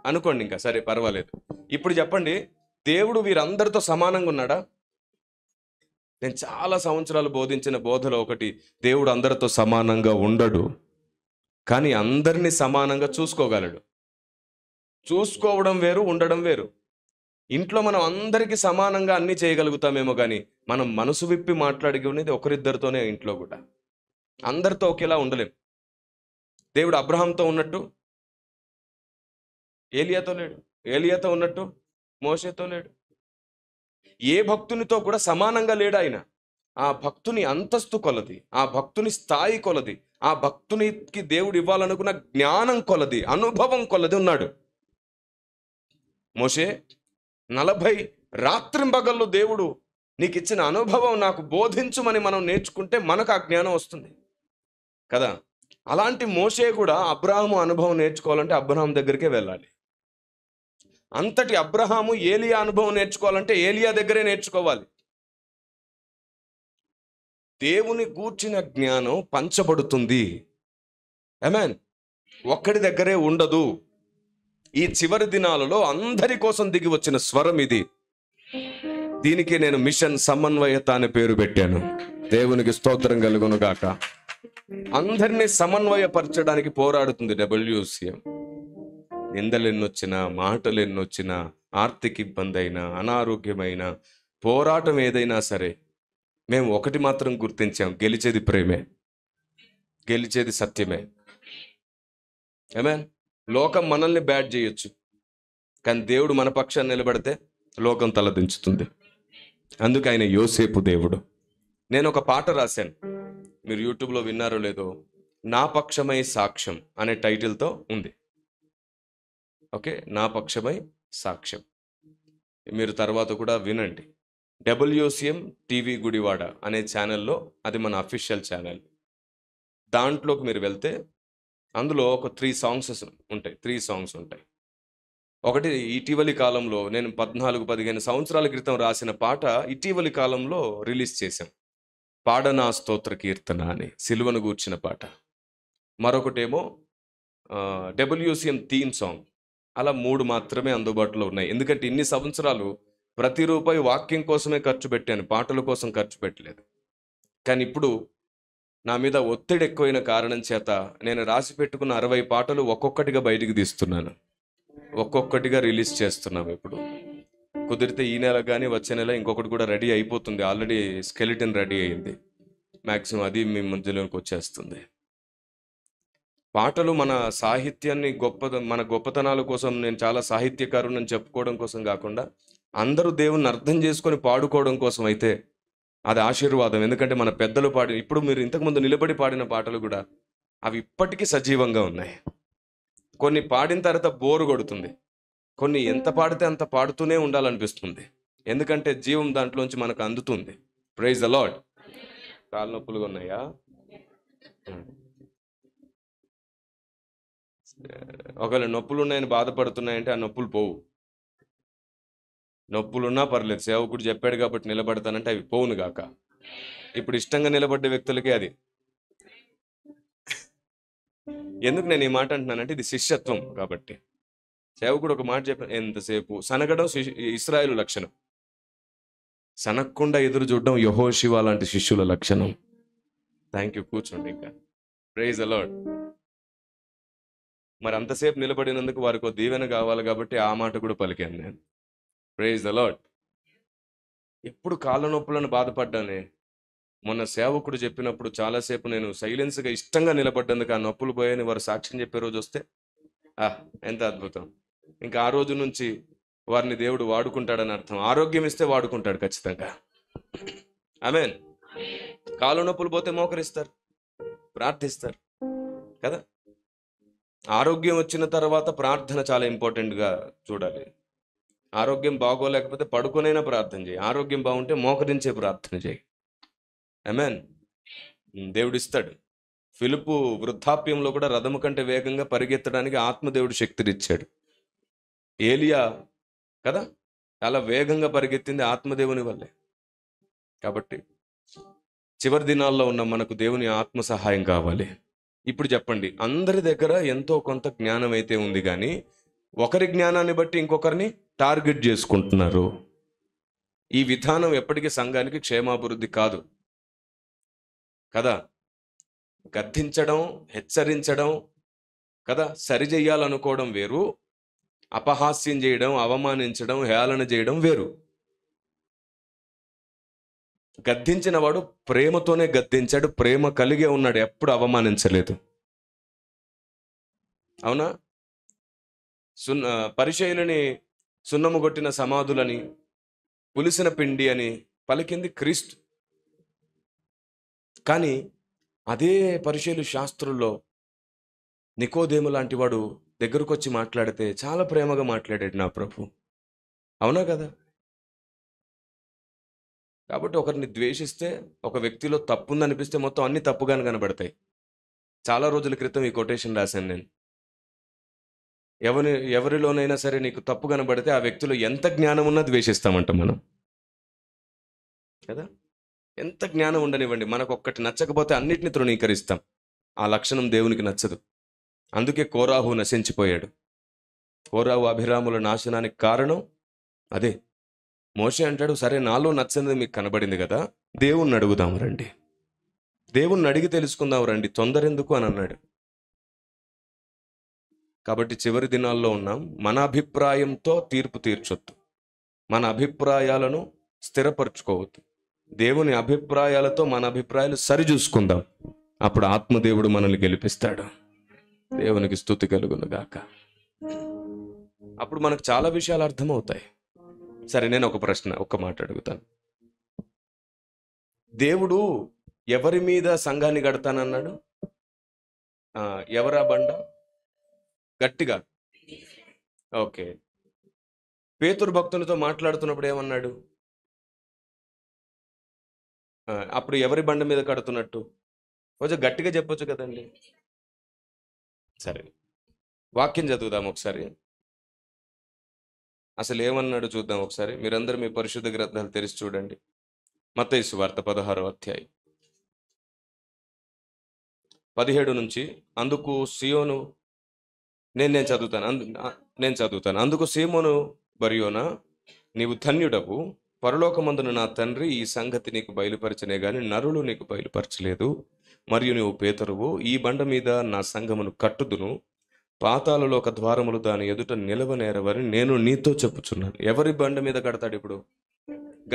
అనుకోండి, ఇంకా సరే పర్వాలేదు. ఇప్పుడు చెప్పండి, దేవుడు వీరందరితో సమానంగా ఉన్నాడా? నేను చాలా సంవత్సరాలు బోధించిన బోధలో ఒకటి, దేవుడు అందరితో సమానంగా ఉండడు, కానీ అందరినీ సమానంగా చూసుకోగలడు. చూసుకోవడం వేరు, ఉండడం వేరు. ఇంట్లో మనం అందరికీ సమానంగా అన్ని చేయగలుగుతామేమో, కానీ మనం మనసు విప్పి మాట్లాడుకునేది ఒకరిద్దరితోనే. ఇంట్లో కూడా అందరితో ఒకేలా ఉండలేం. దేవుడు అబ్రహాంతో ఉన్నట్టు ఏలియాతో లేడు, ఏలియాతో ఉన్నట్టు మోషేతో లేడు. ఏ భక్తునితో కూడా సమానంగా లేడు ఆయన. ఆ భక్తుని అంతస్తు కొలది, ఆ భక్తుని స్థాయి కొలది, ఆ భక్తునికి దేవుడు ఇవ్వాలనుకున్న జ్ఞానం కొలది, అనుభవం కొలది ఉన్నాడు. మోషే 40 రాత్రింబగళ్ళు దేవుడు నీకు ఇచ్చిన అనుభవం నాకు బోధించుమని మనం నేర్చుకుంటే మనకు ఆ జ్ఞానం వస్తుంది కదా. అలాంటి మోషే కూడా అబ్రహాము అనుభవం నేర్చుకోవాలంటే అబ్రహాం దగ్గరికే వెళ్ళాలి. అంతటి అబ్రహాము ఏలియా అనుభవం నేర్చుకోవాలంటే ఏలియా దగ్గరే నేర్చుకోవాలి. దేవుని గూర్చిన జ్ఞానం పంచబడుతుంది. ఆమేన్. ఒక్కడి దగ్గరే ఉండదు. ఈ చివరి దినాలలో అందరి కోసం దిగి వచ్చిన స్వరం ఇది. దీనికి నేను మిషన్ సమన్వయత అనే పేరు పెట్టాను. దేవునికి స్తోత్రం కలుగును గాక. అందరినీ సమన్వయపరచడానికి పోరాడుతుంది WCM. నిందలు ఎన్నొచ్చినా, మాటలు ఎన్నొచ్చినా, ఆర్థిక ఇబ్బంది అయినా, అనారోగ్యమైన, పోరాటం ఏదైనా సరే, మేము ఒకటి మాత్రం గుర్తించాం, గెలిచేది ప్రేమే, గెలిచేది సత్యమే. ఆమేన్. లోకం మనల్ని బ్యాడ్ చేయొచ్చు, కానీ దేవుడు మన పక్షాన్ని నిలబడితే లోకం తలదించుతుంది. అందుకే ఆయన యోసేపు దేవుడు. నేను ఒక పాట రాశాను, మీరు యూట్యూబ్లో విన్నారో లేదో, నా పక్షమై సాక్ష్యం అనే టైటిల్తో ఉంది. ఓకే, నా పక్షమై సాక్ష్యం. మీరు తర్వాత కూడా వినండి. WCM టీవీ గుడివాడ అనే ఛానల్లో, అది మన అఫీషియల్ ఛానల్. దాంట్లోకి మీరు వెళ్తే అందులో ఒక 3 సాంగ్స్ ఉంటాయి. ఒకటి ఇటీవలి కాలంలో, నేను 14-15 సంవత్సరాల క్రితం రాసిన పాట ఇటీవలి కాలంలో రిలీజ్ చేశాం. పాడనా స్తోత్ర కీర్తన అని, సిలువను గూర్చిన పాట. మరొకటేమో WCM థీమ్ సాంగ్. అలా 3 మాత్రమే అందుబాటులో ఉన్నాయి. ఎందుకంటే ఇన్ని సంవత్సరాలు ప్రతి రూపాయి వాక్యం కోసమే ఖర్చు పెట్టాను, పాటల కోసం ఖర్చు పెట్టలేదు. కానీ ఇప్పుడు నా మీద ఒత్తిడి ఎక్కువైన కారణం చేత నేను రాసి పెట్టుకున్న 60 పాటలు ఒక్కొక్కటిగా బయటికి తీస్తున్నాను, ఒక్కొక్కటిగా రిలీజ్ చేస్తున్నాం. ఇప్పుడు కుదిరితే ఈ నెల కానీ వచ్చే నెల ఇంకొకటి కూడా రెడీ అయిపోతుంది. ఆల్రెడీ స్కెలిటన్ రెడీ అయింది, మ్యాక్సిమం అది మీ మధ్యలోకి వచ్చేస్తుంది. పాటలు మన సాహిత్యాన్ని మన గొప్పతనాల కోసం, నేను చాలా సాహిత్యకారుని చెప్పుకోవడం కోసం కాకుండా, అందరూ దేవుణ్ణి అర్థం చేసుకొని పాడుకోవడం కోసం అయితే అది ఆశీర్వాదం. ఎందుకంటే మన పెద్దలు ఇప్పుడు మీరు ఇంతకుముందు నిలబడి పాడిన పాటలు కూడా అవి ఇప్పటికీ సజీవంగా ఉన్నాయి. కొన్ని పాడిన తర్వాత బోరు కొడుతుంది, కొన్ని ఎంత పాడితే అంత పాడుతూనే ఉండాలనిపిస్తుంది. ఎందుకంటే జీవం దాంట్లోంచి మనకు అందుతుంది. Praise the Lord. కాళ్ళ నొప్పులుగా ఉన్నాయా? ఒకవేళ నొప్పులు ఉన్నాయని బాధపడుతున్నాయంటే ఆ నొప్పులు పోవు. నొప్పులున్నా పర్లేదు, సేవకుడు చెప్పాడు కాబట్టి నిలబడతానంటే అవి పోవును గాక. ఇప్పుడు ఇష్టంగా నిలబడ్డ వ్యక్తులకే అది. ఎందుకు నేను ఈ మాట అంటున్నానంటే ఇది శిష్యత్వం కాబట్టి. సేవకుడు ఒక మాట చెప్పాను, ఎంతసేపు సనగడం ఇశ్రాయేలు లక్షణం, సనక్కుండా ఎదురు చూడడం యెహోషువ లాంటి శిష్యుల లక్షణం. థ్యాంక్ యూ, కూర్చోండి. ఇంకా ప్రైజ్ ద లార్డ్. మరి అంతసేపు నిలబడినందుకు వారికి ఒక దీవెన కావాలి కాబట్టి ఆ మాట కూడా పలికాను నేను. Praise the Lord. ఎప్పుడు కాళ్ళ నొప్పులను బాధపడ్డానే. మొన్న సేవకుడు చెప్పినప్పుడు చాలాసేపు నేను సైలెన్స్గా ఇష్టంగా నిలబడ్డందుకు ఆ నొప్పులు పోయాయని వారు సాక్ష్యం చెప్పే రోజు వస్తే ఎంత అద్భుతం. ఇంకా ఆ రోజు నుంచి వారిని దేవుడు వాడుకుంటాడని అర్థం. ఆరోగ్యం ఇస్తే వాడుకుంటాడు ఖచ్చితంగా. ఆమేన్. కాళ్ళ నొప్పులు పోతే మోకరిస్తారు, ప్రార్థిస్తారు కదా. ఆరోగ్యం వచ్చిన తర్వాత ప్రార్థన చాలా ఇంపార్టెంట్గా చూడాలి. ఆరోగ్యం బాగోలేకపోతే పడుకునైనా ప్రార్థన చేయి, ఆరోగ్యం బాగుంటే మోకరించే ప్రార్థన చేయి. ఆమేన్. దేవుడిస్తాడు. ఫిలిప్పు వృద్ధాప్యంలో కూడా రథము కంటే వేగంగా పరిగెత్తడానికి ఆత్మదేవుడు శక్తినిచ్చాడు. ఏలియా కదా చాలా వేగంగా పరిగెత్తింది ఆత్మదేవుని వల్లే. కాబట్టి చివరి దినాల్లో ఉన్న మనకు దేవుని ఆత్మ సహాయం కావాలి. ఇప్పుడు చెప్పండి, అందరి దగ్గర ఎంతో కొంత జ్ఞానం అయితే ఉంది, కానీ ఒకరి జ్ఞానాన్ని బట్టి ఇంకొకరిని టార్గెట్ చేసుకుంటున్నారు. ఈ విధానం ఎప్పటికీ సంఘానికి క్షేమాభివృద్ధి కాదు కదా. గద్దించడం, హెచ్చరించడం కదా, సరిచెయ్యాలనుకోవడం వేరు, అపహాస్యం చేయడం, అవమానించడం, హేళన చేయడం వేరు. గద్దించిన వాడు ప్రేమతోనే గద్దించాడు, ప్రేమ కలిగే ఉన్నాడు, ఎప్పుడు అవమానించలేదు. అవునా? పరిచయులని సున్నము కొట్టిన సమాధులని, పులిసిన పిండి అని పలికింది క్రీస్తు. కానీ అదే పరిచయులు శాస్త్రుల్లో నికోదేము లాంటి వాడు దగ్గరకు వచ్చి మాట్లాడితే చాలా ప్రేమగా మాట్లాడాడు నా ప్రభు. అవునా కదా? కాబట్టి ఒకరిని ద్వేషిస్తే, ఒక వ్యక్తిలో తప్పుంది అనిపిస్తే మొత్తం అన్ని తప్పుగానే కనబడతాయి. చాలా రోజుల క్రితం ఈ కొటేషన్ రాశాను నేను. ఎవరిలోనైనా సరే నీకు తప్పు కనబడితే ఆ వ్యక్తిలో ఎంత జ్ఞానం ఉన్నా ద్వేషిస్తామంట మనం కదా. ఎంత జ్ఞానం ఉండనివ్వండి, మనకు ఒక్కటి నచ్చకపోతే అన్నిటిని తృణీకరిస్తాం. ఆ లక్షణం దేవునికి నచ్చదు. అందుకే కోరాహు నశించిపోయాడు. కోరాహు అభిరాముల నాశనానికి కారణం అదే. మోషే అంటాడు, సరే నాలో నచ్చనిది మీకు కనబడింది కదా, దేవుణ్ణి అడుగుదాం రండి, దేవుణ్ణి అడిగి తెలుసుకుందాం రండి, తొందర ఎందుకు అని అన్నాడు. కాబట్టి చివరి దినాల్లో ఉన్నాం. మన అభిప్రాయంతో తీర్పు తీర్చొద్దు, మన అభిప్రాయాలను స్థిరపరచుకోవద్దు. దేవుని అభిప్రాయాలతో మన అభిప్రాయాలు సరిచూసుకుందాం. అప్పుడు ఆత్మదేవుడు మనల్ని గెలిపిస్తాడు. దేవునికి స్తుతి కలుగును గాక. అప్పుడు మనకు చాలా విషయాలు అర్థమవుతాయి. సరే, నేను ఒక మాట అడుగుతాను. దేవుడు ఎవరి మీద సంఘాన్ని కడతానన్నాడు? ఎవరా బండ? గట్టిగా. ఓకే. పేతురు భక్తునితో మాట్లాడుతున్నప్పుడు ఏమన్నాడు? అప్పుడు ఎవరి బండ మీద కడుతున్నట్టు? కొంచెం గట్టిగా చెప్పొచ్చు కదండి. సరే, వాక్యం చదువుదాం ఒకసారి. అసలు ఏమన్నాడు చూద్దాం ఒకసారి. మీరందరూ మీ పరిశుద్ధ గ్రంథాలు తెరిచి చూడండి. మత్తయి సువార్త 16వ అధ్యాయం 17 నుంచి. అందుకు సియోను నేను చదువుతాను. నేను చదువుతాను. అందుకు సీమోను బర్యోనా, నీవు ధన్యుడవు, పరలోకమందున నా తండ్రి ఈ సంగతి నీకు బయలుపరచనే గాని నరులు నీకు బయలుపరచలేదు. మరియు నీవు పేతురువు, ఈ బండ మీద నా సంఘమును కట్టుదును, పాతాళలోక ద్వారములు దాని ఎదుట నిలవనేరవని నేను నీతో చెప్పుచున్నాను. ఎవరి బండ మీద కడతాడు ఇప్పుడు?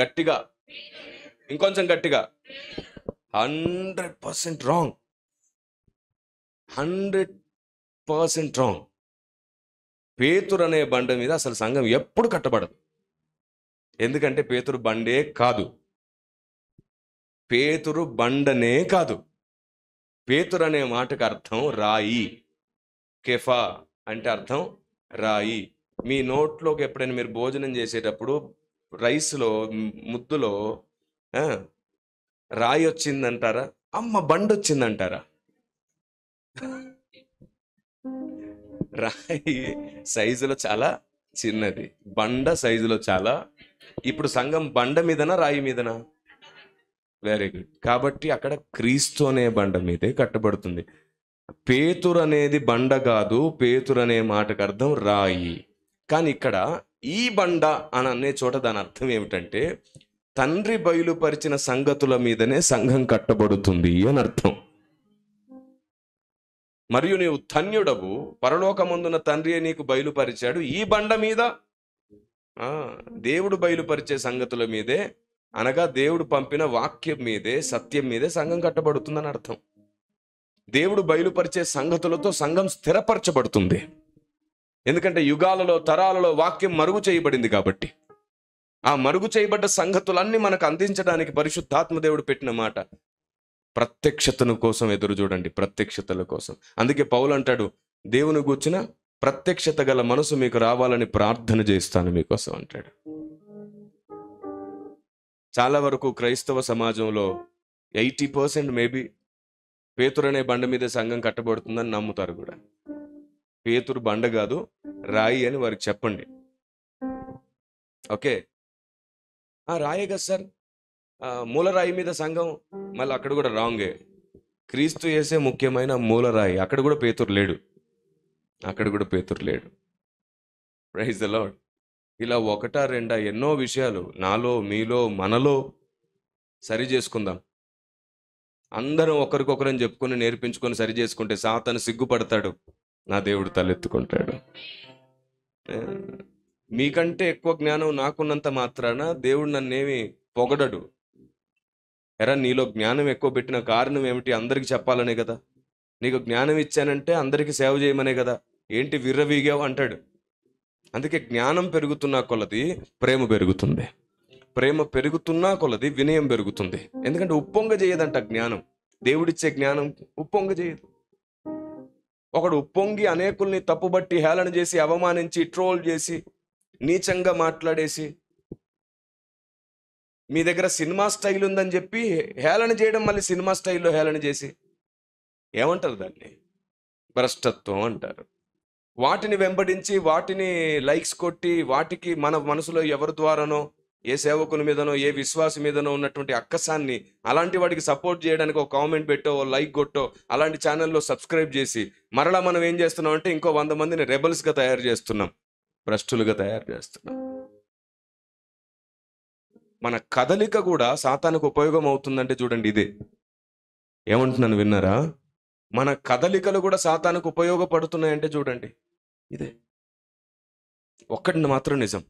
గట్టిగా, ఇంకొంచెం గట్టిగా. 100% రాంగ్. 100% రాంగ్. పేతురు అనే బండ మీద అసలు సంఘం ఎప్పుడు కట్టబడదు. ఎందుకంటే పేతురు బండే కాదు. పేతురు బండనే కాదు. పేతురు అనే మాటకు అర్థం రాయి. కెఫా అంటే అర్థం రాయి. మీ నోట్లోకి ఎప్పుడైనా మీరు భోజనం చేసేటప్పుడు రైస్లో ముద్దులో రాయి వచ్చిందంటారా? అమ్మ బండ వచ్చిందంటారా? రాయి సైజులో చాలా చిన్నది, బండ సైజులో చాలా. ఇప్పుడు సంఘం బండ మీదనా రాయి మీదనా? Very good. కాబట్టి అక్కడ క్రీస్తు అనే బండ మీదే కట్టబడుతుంది. పేతురు అనేది బండ కాదు. పేతురు అనే మాటకు అర్థం రాయి. కానీ ఇక్కడ ఈ బండ అని అనే చోట దాని అర్థం ఏమిటంటే తండ్రి బయలుపరిచిన సంగతుల మీదనే సంఘం కట్టబడుతుంది అని అర్థం. మరియు నీవు ధన్యుడవు, పరలోకమందున తండ్రి నీకు బయలుపరిచాడు ఈ బండ మీద. దేవుడు బయలుపరిచే సంగతుల మీదే, అనగా దేవుడు పంపిన వాక్యం మీదే, సత్యం మీదే సంఘం కట్టబడుతుందని అర్థం. దేవుడు బయలుపరిచే సంగతులతో సంఘం స్థిరపరచబడుతుంది. ఎందుకంటే యుగాలలో, తరాలలో వాక్యం మరుగు చేయబడింది కాబట్టి. ఆ మరుగు చేయబడ్డ సంగతులన్నీ మనకు అందించడానికి పరిశుద్ధాత్మ దేవుడు పెట్టిన మాట. ప్రత్యక్షతను కోసం ఎదురు చూడండి, ప్రత్యక్షతల కోసం. అందుకే పౌలు అంటాడు, దేవుని గూర్చిన ప్రత్యక్షత గల మనసు మీకు రావాలని ప్రార్థన చేస్తాను మీకోసం అంటాడు. చాలా వరకు క్రైస్తవ సమాజంలో 80% మేబీ పేతురు అనే బండ మీద సంఘం కట్టబడుతుందని నమ్ముతారు కూడా. పేతురు బండ కాదు, రాయి అని వారికి చెప్పండి. ఓకే, రాయే కదా సార్, మూలరాయి మీద సంఘం. మళ్ళీ అక్కడ కూడా రాంగే. క్రీస్తు యేసే ముఖ్యమైన మూలరాయి. అక్కడ కూడా పేతురు లేడు. Praise the Lord. ఇలా ఒకటా రెండా ఎన్నో విషయాలు నాలో, మీలో, మనలో సరి చేసుకుందాం. అందరం ఒకరికొకరని చెప్పుకొని నేర్పించుకొని సరి చేసుకుంటే సాతాను సిగ్గుపడతాడు, నా దేవుడు తలెత్తుకుంటాడు. మీకంటే ఎక్కువ జ్ఞానం నాకున్నంత మాత్రాన దేవుడు నన్నేమి పొగడడు. ఎరా, నీలో జ్ఞానం ఎక్కువ పెట్టిన కారణం ఏమిటి? అందరికి చెప్పాలనే కదా. నీకు జ్ఞానం ఇచ్చానంటే అందరికీ సేవ చేయమనే కదా. ఏంటి విర్రవీగావు అంటాడు. అందుకే జ్ఞానం పెరుగుతున్నా కొలది ప్రేమ పెరుగుతుంది, ప్రేమ పెరుగుతున్నా కొలది వినయం పెరుగుతుంది. ఎందుకంటే ఉప్పొంగ చేయదంట జ్ఞానం. దేవుడిచ్చే జ్ఞానం ఉప్పొంగ చేయదు. ఒకడు ఉప్పొంగి అనేకుల్ని తప్పుబట్టి హేళన చేసి, అవమానించి, ట్రోల్ చేసి, నీచంగా మాట్లాడేసి, మీ దగ్గర సినిమా స్టైల్ ఉందని చెప్పి హేళన చేయడం, మళ్ళీ సినిమా స్టైల్లో హేళన చేసి ఏమంటారు? దాన్ని భ్రష్టత్వం అంటారు. వాటిని వెంబడించి, వాటిని లైక్స్ కొట్టి, వాటికి మన మనసులో ఎవరి ద్వారానో, ఏ సేవకుని మీదనో, ఏ విశ్వాసం మీదనో ఉన్నటువంటి అక్కసాన్ని అలాంటి వాడికి సపోర్ట్ చేయడానికి ఒక కామెంట్ పెట్టో, ఓ లైక్ కొట్టో, అలాంటి ఛానల్లో సబ్స్క్రైబ్ చేసి మరలా మనం ఏం చేస్తున్నాం అంటే ఇంకో 100 మందిని రెబల్స్గా తయారు చేస్తున్నాం, భ్రష్టులుగా తయారు చేస్తున్నాం. మన కదలిక కూడా సాతానుకు ఉపయోగం అవుతుందంటే చూడండి, ఇదే. ఏమంటున్నాను విన్నారా? మన కదలికలు కూడా సాతానుకు ఉపయోగపడుతున్నాయంటే చూడండి, ఇదే. ఒక్కటి మాత్రం నిజం,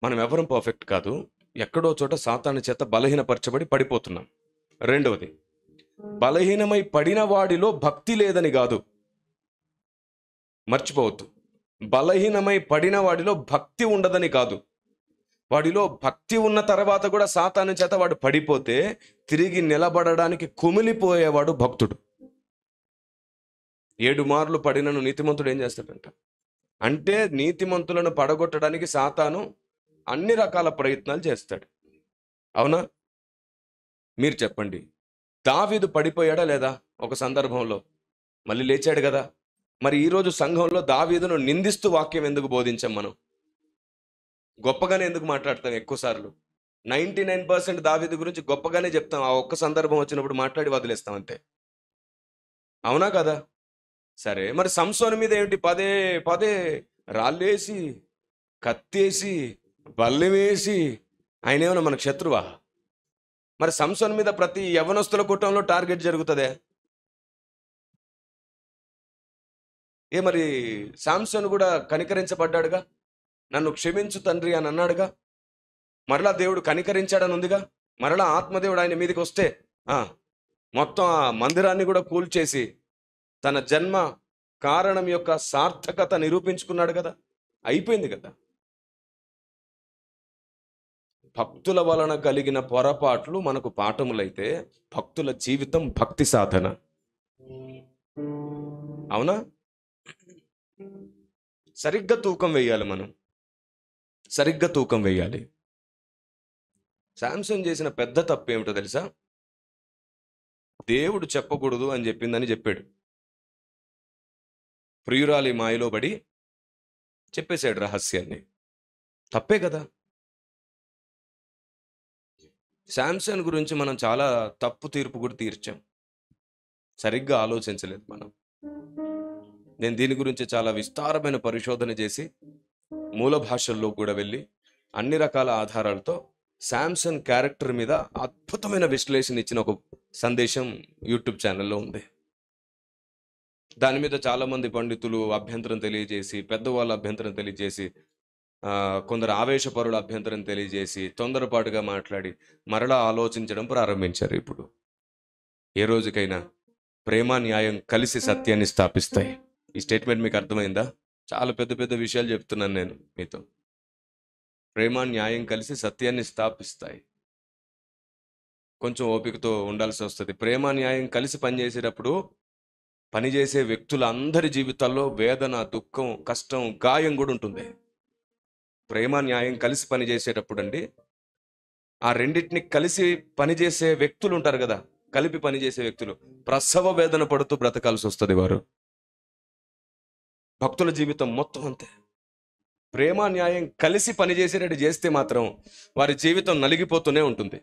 మనం ఎవరం పర్ఫెక్ట్ కాదు. ఎక్కడో చోట సాతాను చేత బలహీనపరచబడి పడిపోతున్నాం. రెండవది, బలహీనమై పడిన వాడిలో భక్తి లేదని కాదు, మర్చిపోవద్దు. బలహీనమై పడిన వాడిలో భక్తి ఉండదని కాదు. వాడిలో భక్తి ఉన్న తర్వాత కూడా సాతాను చేత వాడు పడిపోతే తిరిగి నిలబడడానికి కుమిలిపోయేవాడు భక్తుడు. 7 మార్లు పడినను నీతిమంతుడు ఏం చేస్తాడంట అంటే, నీతిమంతులను పడగొట్టడానికి సాతాను అన్ని రకాల ప్రయత్నాలు చేస్తాడు. అవునా? మీరు చెప్పండి, దావీదు పడిపోయాడా లేదా ఒక సందర్భంలో? మళ్ళీ లేచాడు కదా. మరి ఈరోజు సంఘంలో దావీదును నిందిస్తూ వాక్యం ఎందుకు బోధించాం? మనం గొప్పగానే ఎందుకు మాట్లాడతాం? ఎక్కువసార్లు 99% దావీదు గురించి గొప్పగానే చెప్తాం. ఆ ఒక్క సందర్భం వచ్చినప్పుడు మాట్లాడి వదిలేస్తాం అంతే. అవునా కదా? సరే, మరి సంసోను మీద ఏమిటి పదే పదే రాళ్ళేసి, కత్తేసి, బల్లెం వేసి, ఆయన ఏమన్నా మనకు శత్రువా? మరి సంసోను మీద ప్రతి యవనస్తుల కూటంలో టార్గెట్ జరుగుతుందే. మరి సాంసోను కూడా కనికరించబడ్డాడుగా. నన్ను క్షమించు తండ్రి అని అన్నాడుగా. మరలా దేవుడు కనికరించాడని ఉందిగా. మరలా ఆత్మదేవుడు ఆయన మీదకి వస్తే మొత్తం ఆ మందిరాన్ని కూడా కూల్చేసి తన జన్మ కారణం యొక్క సార్థకత నిరూపించుకున్నాడు కదా. అయిపోయింది కదా. భక్తుల వలన కలిగిన పొరపాట్లు మనకు పాఠములైతే భక్తుల జీవితం భక్తి సాధన. అవునా? సరిగ్గా తూకం వేయాలి. మనం సరిగ్గా తూకం వేయాలి. శాంసన్ చేసిన పెద్ద తప్పు ఏమిటో తెలుసా? దేవుడు చెప్పకూడదు అని చెప్పిందని చెప్పాడు. ప్రియురాలి మాయలో పడి చెప్పేశాడు రహస్యాన్ని. తప్పే కదా. శాంసన్ గురించి మనం చాలా తప్పు తీర్పు కూడా తీర్చాం. సరిగ్గా ఆలోచించలేదు మనం. నేను దీని గురించి చాలా విస్తారమైన పరిశోధన చేసి మూల భాషల్లో కూడా వెళ్ళి అన్ని రకాల ఆధారాలతో శాంసన్ క్యారెక్టర్ మీద అద్భుతమైన విశ్లేషణ ఇచ్చిన ఒక సందేశం యూట్యూబ్ ఛానల్లో ఉంది. దాని మీద చాలామంది పండితులు అభ్యంతరం తెలియజేసి, పెద్దవాళ్ళు అభ్యంతరం తెలియజేసి, కొందరు ఆవేశపరులు అభ్యంతరం తెలియజేసి, తొందరపాటుగా మాట్లాడి మరలా ఆలోచించడం ప్రారంభించారు. ఇప్పుడు ఏ రోజుకైనా ప్రేమ న్యాయం కలిసి సత్యాన్ని స్థాపిస్తాయి. ఈ స్టేట్మెంట్ మీకు అర్థమైందా? చాలా పెద్ద పెద్ద విషయాలు చెప్తున్నాను నేను మీతో. ప్రేమ న్యాయం కలిసి సత్యాన్ని స్థాపిస్తాయి. కొంచెం ఓపికతో ఉండాల్సి వస్తుంది. ప్రేమ న్యాయం కలిసి పనిచేసేటప్పుడు పనిచేసే వ్యక్తులందరి జీవితాల్లో వేదన, దుఃఖం, కష్టం, గాయం కూడా ఉంటుంది. ప్రేమ న్యాయం కలిసి పనిచేసేటప్పుడు అండి, ఆ రెండింటిని కలిసి పనిచేసే వ్యక్తులు ఉంటారు కదా, కలిపి పనిచేసే వ్యక్తులు ప్రసవ వేదన పడుతూ బ్రతకాల్సి వస్తుంది. వారు భక్తుల జీవితం మొత్తం అంతే. ప్రేమ న్యాయం కలిసి పనిచేసేటట్టు చేస్తే మాత్రం వారి జీవితం నలిగిపోతూనే ఉంటుంది.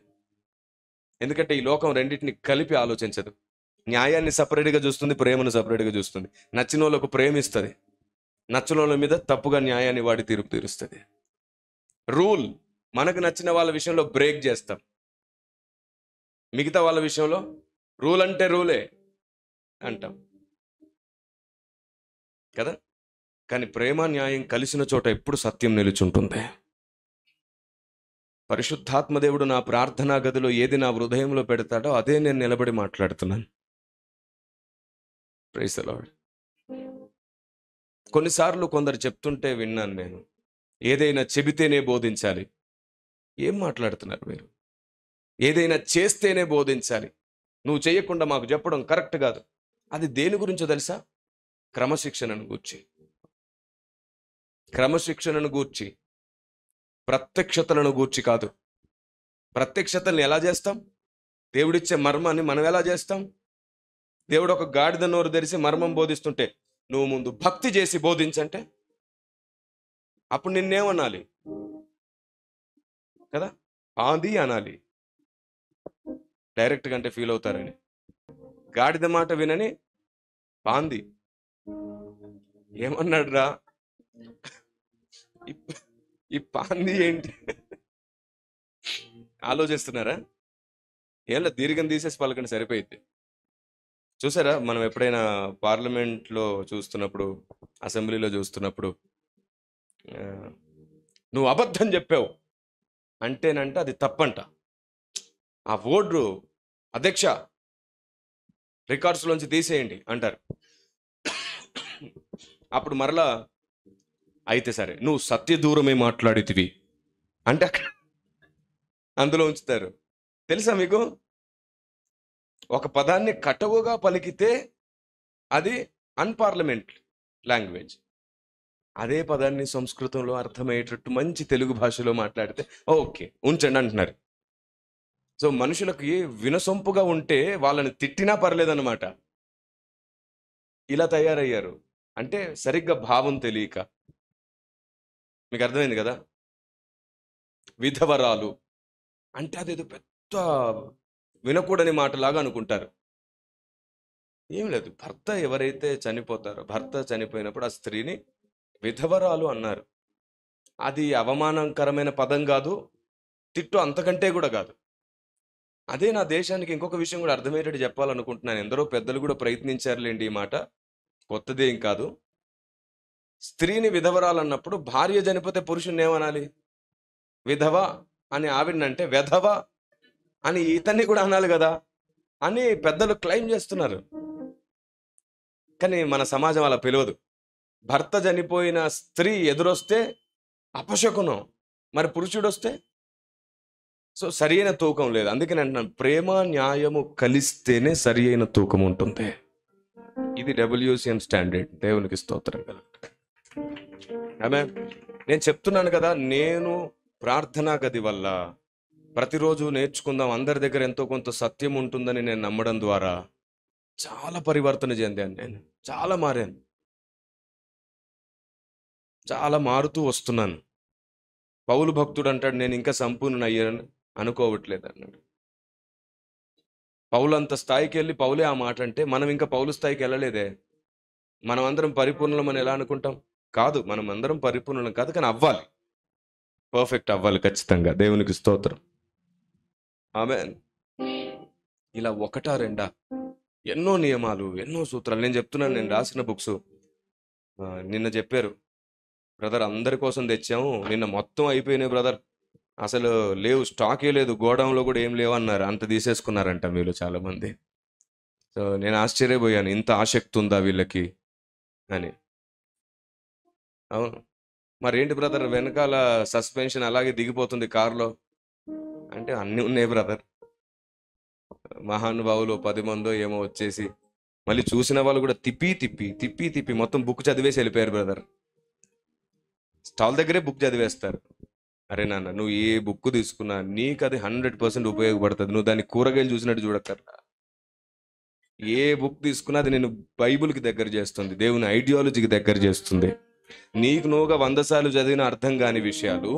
ఎందుకంటే ఈ లోకం రెండింటిని కలిపి ఆలోచించదు. న్యాయాన్ని సపరేట్గా చూస్తుంది, ప్రేమను సపరేట్గా చూస్తుంది. నచ్చిన వాళ్ళకు ప్రేమిస్తుంది, నచ్చిన వాళ్ళ మీద తప్పుగా న్యాయాన్ని వాడి తీర్పు తీరుస్తుంది. రూల్ మనకు నచ్చిన వాళ్ళ విషయంలో బ్రేక్ చేస్తాం, మిగతా వాళ్ళ విషయంలో రూల్ అంటే రూలే అంటాం కదా. కానీ ప్రేమ న్యాయం కలిసిన చోట ఎప్పుడు సత్యం నిలుచుంటుంది. పరిశుద్ధాత్మదేవుడు నా ప్రార్థనా గదిలో ఏది నా హృదయంలో పెడతాడో అదే నేను నిలబడి మాట్లాడుతున్నాను. Praise the Lord. కొన్నిసార్లు కొందరు చెప్తుంటే విన్నాను నేను, ఏదైనా చెబితేనే బోధించాలి. ఏం మాట్లాడుతున్నారు మీరు? ఏదైనా చేస్తేనే బోధించాలి, నువ్వు చేయకుండా మాకు చెప్పడం కరెక్ట్ కాదు. అది దేని గురించో తెలుసా? క్రమశిక్షణను గూర్చి. క్రమశిక్షణను గూర్చి, ప్రత్యక్షతలను గూర్చి కాదు. ప్రత్యక్షతల్ని ఎలా చేస్తాం? దేవుడిచ్చే మర్మాన్ని మనం ఎలా చేస్తాం? దేవుడు ఒక గాడిద నోరు తెరిచి మర్మం బోధిస్తుంటే నువ్వు ముందు భక్తి చేసి బోధించంటే అప్పుడు నిన్నేమనాలి కదా? ఆది అనాలి. డైరెక్ట్గా అంటే ఫీల్ అవుతారని. గాడిద మాట వినని పాంది ఏమన్నాడు రా? ఈ పాంది ఏంటి? ఆలోచిస్తున్నారా? ఏం దీర్ఘం తీసేసి పలకండి సరిపోయింది. చూసారా, మనం ఎప్పుడైనా పార్లమెంట్లో చూస్తున్నప్పుడు, అసెంబ్లీలో చూస్తున్నప్పుడు, నువ్వు అబద్ధం చెప్పావు అంటేనంట అది తప్పంట. ఆ ఓడ్రు అధ్యక్ష రికార్డ్స్లోంచి తీసేయండి అంటారు. అప్పుడు మరలా అయితే సరే, నువ్వు సత్య దూరమే మాట్లాడితివి అంటే అక్కడ అందులో ఉంచుతారు. తెలుసా మీకు? ఒక పదాన్ని కటవుగా పలికితే అది అన్పార్లమెంట్ లాంగ్వేజ్. అదే పదాన్ని సంస్కృతంలో అర్థమయ్యేటట్టు మంచి తెలుగు భాషలో మాట్లాడితే ఓకే ఉంచండి అంటున్నారు. సో మనుషులకి వినసొంపుగా ఉంటే వాళ్ళని తిట్టినా పర్లేదన్నమాట. ఇలా తయారయ్యారు. అంటే సరిగ్గా భావం తెలియక. మీకు అర్థమైంది కదా? విధవరాలు అంటే అదేదో పెద్ద వినకూడని మాటలాగా అనుకుంటారు. ఏం లేదు, భర్త ఎవరైతే చనిపోతారో, భర్త చనిపోయినప్పుడు ఆ స్త్రీని విధవరాలు అన్నారు. అది అవమానకరమైన పదం కాదు, తిట్టు అంతకంటే కూడా కాదు. అదే నా దేశానికి ఇంకొక విషయం కూడా అర్థమయ్యేటట్టు చెప్పాలనుకుంటున్నాను. ఎందరో పెద్దలు కూడా ప్రయత్నించారులేండి ఈ మాట, కొత్తదేం కాదు. స్త్రీని విధవరాలు అన్నప్పుడు భార్య చనిపోతే పురుషుని ఏమనాలి? విధవ అని ఆవిడనంటే వెధవ అని ఇతన్ని కూడా అనాలి కదా అని పెద్దలు క్లెయిమ్ చేస్తున్నారు. కానీ మన సమాజం అలా పిలవదు. భర్త చనిపోయిన స్త్రీ ఎదురొస్తే అపశకునం, మరి పురుషుడు వస్తే సో సరి అయిన తూకం లేదు. అందుకని అంటున్నాను, ప్రేమ న్యాయము కలిస్తేనే సరి అయిన తూకం ఉంటుంది. ఇది WCM స్టాండర్డ్. దేవునికి స్తోత్రం కదా. ఆమేన్. నేను చెప్తున్నాను కదా, నేను ప్రార్థనా గది వల్ల ప్రతిరోజు నేర్చుకుందాం, అందరి దగ్గర ఎంతో కొంత సత్యం ఉంటుందని నేను నమ్మడం ద్వారా చాలా పరివర్తన చెందాను. నేను చాలా మారాను, చాలా మారుతూ వస్తున్నాను. పౌలు భక్తుడు అంటాడు, నేను ఇంకా సంపూర్ణ అయ్యాను అనుకోవట్లేదు అన్నాడు. పౌలు అంత స్థాయికి వెళ్ళి పౌలే ఆ మాట అంటే, మనం ఇంకా పౌలు స్థాయికి వెళ్ళలేదే. మనం అందరం పరిపూర్ణమని ఎలా అనుకుంటాం? కాదు, మనం అందరం పరిపూర్ణం కాదు, కానీ అవ్వాలి, పర్ఫెక్ట్ అవ్వాలి ఖచ్చితంగా. దేవునికి స్తోత్రం. ఆమేన్. ఇలా ఒకటా రెండా, ఎన్నో నియమాలు, ఎన్నో సూత్రాలు. నేను చెప్తున్నాను, నేను రాసిన బుక్స్ నిన్న చెప్పారు, బ్రదర్ అందరి కోసం తెచ్చాము, నిన్న మొత్తం అయిపోయినాయి బ్రదర్, అసలు లేవు, స్టాకే లేదు, గోడౌన్లో కూడా ఏం లేవు అన్నారు. అంత తీసేసుకున్నారంట మీలో చాలా మంది. సో నేను ఆశ్చర్యపోయాను, ఇంత ఆసక్తి ఉందా వీళ్ళకి అని. అవును, మరేంటి బ్రదర్ వెనకాల సస్పెన్షన్ అలాగే దిగిపోతుంది కారులో అంటే, అన్నీ ఉన్నాయి బ్రదర్. మహానుభావులు 10 మందో ఏమో వచ్చేసి మళ్ళీ చూసిన వాళ్ళు కూడా తిప్పి తిప్పి తిప్పి తిప్పి మొత్తం బుక్ చదివేసి వెళ్ళిపోయారు బ్రదర్. స్టాల్ దగ్గరే బుక్ చదివేస్తారు. అరే నాన్న, నువ్వు ఏ బుక్ తీసుకున్నా నీకు అది 100% ఉపయోగపడుతుంది. నువ్వు దాన్ని కూరగాయలు చూసినట్టు చూడక్కర్లా. ఏ బుక్ తీసుకున్నా అది నేను బైబిల్కి దగ్గర చేస్తుంది, దేవుని ఐడియాలజీకి దగ్గర చేస్తుంది. నీకు నువ్వుగా 100 సార్లు చదివిన అర్థం కాని విషయాలు